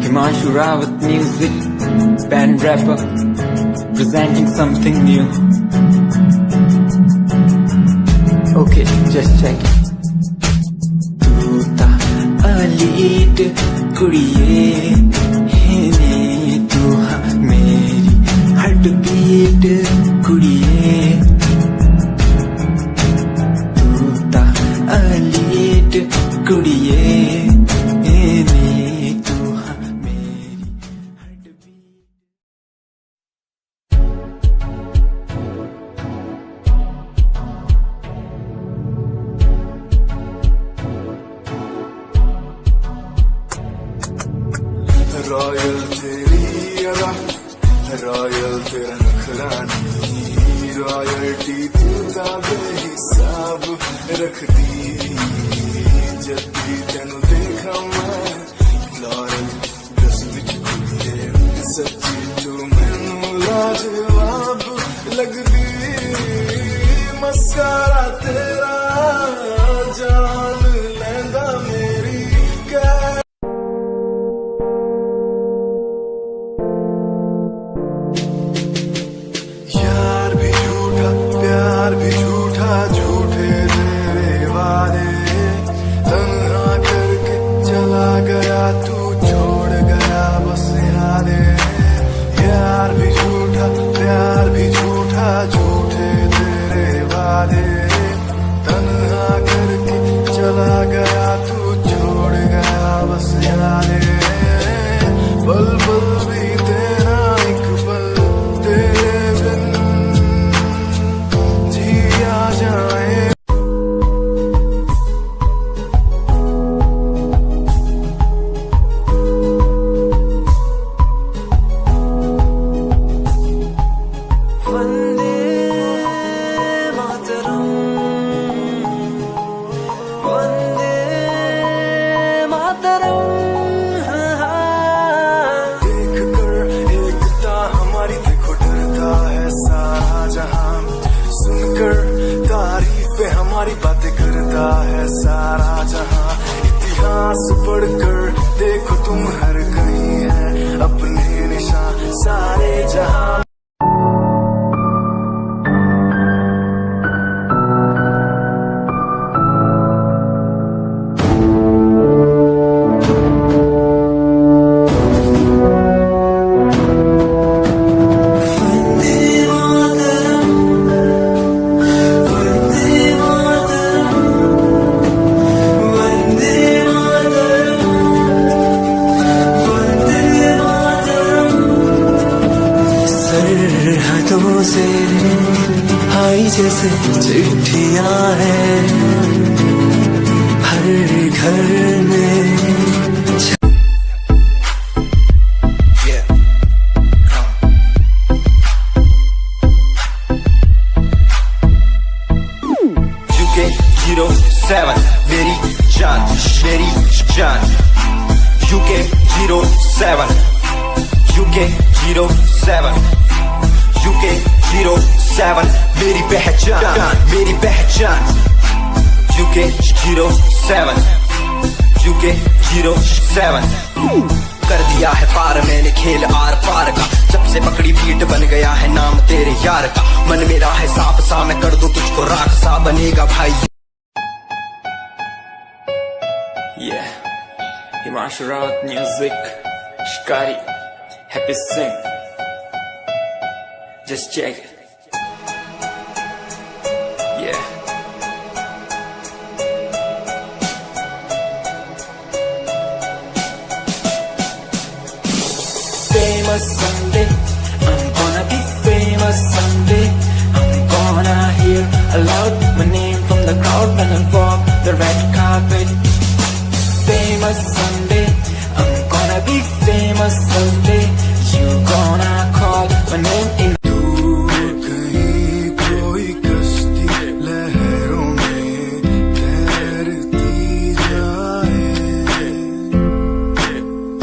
Himanshu Rawat music, band rapper, presenting something new. Okay, just check it. तू ता अलीट कुड़िए ने तू हाँ मेरी हार्ट बीट कुड़िए तू ता अलीट कुड़िए ने तू हाँ मेरी हार्ट बीट। रॉयल तेरी अदा रॉयल तेरा नखरानी रॉयल्टी तू ता बेहिसाब रख दी जब भी तेनू देखा मैं फ्लोरल दस विच खुले सच्ची तू मैनू लाजवाब लगदी मस्कारा तेरा जान लैंदा मेरी कै यार भी झूठा प्यार भी झूठा झूठे तेरे वादे तन्हा करके चला गया तू छोड़ गया बस यादें यार भी झूठा प्यार भी झूठा झूठे तेरे वादे तन्हा करके चला गया तू छोड़ गया बस यादें पल पल भी तेरा एक पल तेरे बिन जिया जाए वंदे मातरम वंदे मातरम। देख कर एकता हमारी देखो डरता है सारा जहां सुनकर तारीफें हमारी बातें करता है सारा जहां इतिहास पढ़कर देखो तुम हर कहीं है अपने निशान सारे जहां सरहदों से आई जैसे चिट्ठियां हैं हर घर में UK 07 मेरी जान UK 07 UK 07 UK 07 मेरी पहचान UK 07 UK 07 कर दिया है पार मैंने खेल आर पार का जब से पकड़ी बीट बन गया है नाम तेरे यार का मन मेरा है सांप सा मैं कर दूं तुझको राख सा बनेगा भाई। Yeah, Himanshu Rawat music, Shikari, Happy Singh. Just check it. Yeah. Famous someday, I'm gonna be famous someday. I'm gonna hear aloud my name from the crowd when I walk the red carpet. Famous someday, I'm gonna be famous someday. You gonna call my name in. कहीं कोई कश्ती लहरों में तैरती जाए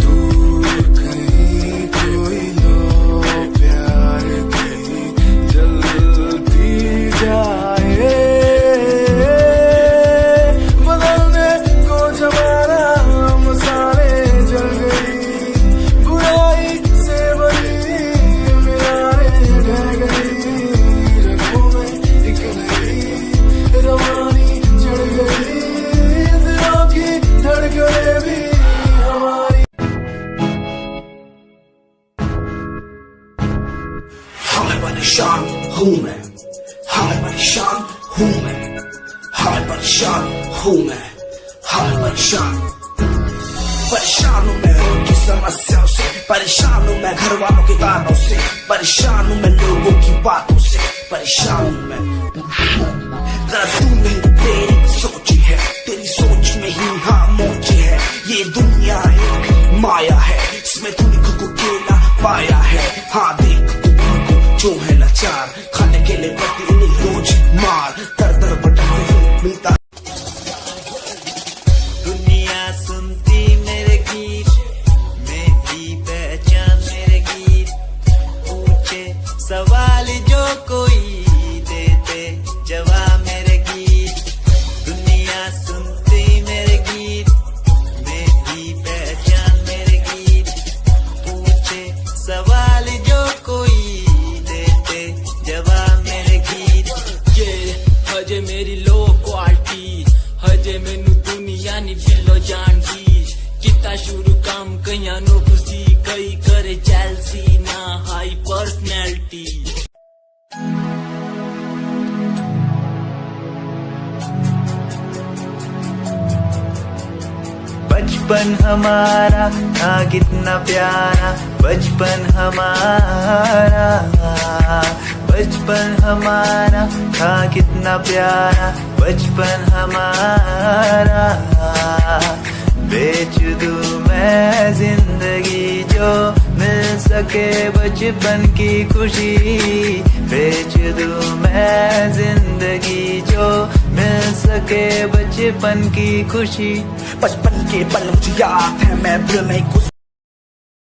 दूर कहीं कोई लो प्यार की जलती जाए बदलने को जमाना हम सारे जल गई बुरा हूँ मैं, हाल परेशान हूँ मैं, हाल परेशान हूँ मैं, हाल परेशान हूँ मैं उनकी समस्याओं से, परेशान हूँ मैं घर वालों के तानों से, परेशान हूँ मैं लोगों की बातों से, परेशान हूँ मैं। तेरा तू नहीं तेरी सोची है, तेरी सोच में ही हाँ मोची है, ये दुनिया एक माया है, इसमें तूने खुद को अकेला पाया है। हाँ देख तू जो है लाचार, खाने के लिए पति उन्हें रोज मार, दर दर भटकते हुए मिलता। दुनिया सुनती मेरे गीत, मेरी पहचान मेरे गीत, पूछे सवाल जो कोई देते जवाब मेरे गीत। दुनिया सुनती मेरे गीत, मेरी पहचान मेरे गीत, पूछे सवाल जो कोई देते जवाब मेरे गीत। ये हजे मेरी लो क्वालिटी, हजे मैनू दुनिया नी दिलो जानदी, किता शुरू काम कईयां नो खुशी, कई करे जेलसी ना हाई पर्सनैलिटी। बचपन हमारा था कितना प्यारा, बचपन हमारा, बचपन हमारा था कितना प्यारा, बचपन हमारा। बेच दूं मैं जिंदगी जो मिल सके बचपन की खुशी, बेच दूं मैं जिंदगी जो मिल सके बचपन की खुशी। बचपन के पल मुझे याद है, मैं भूल नहीं कुछ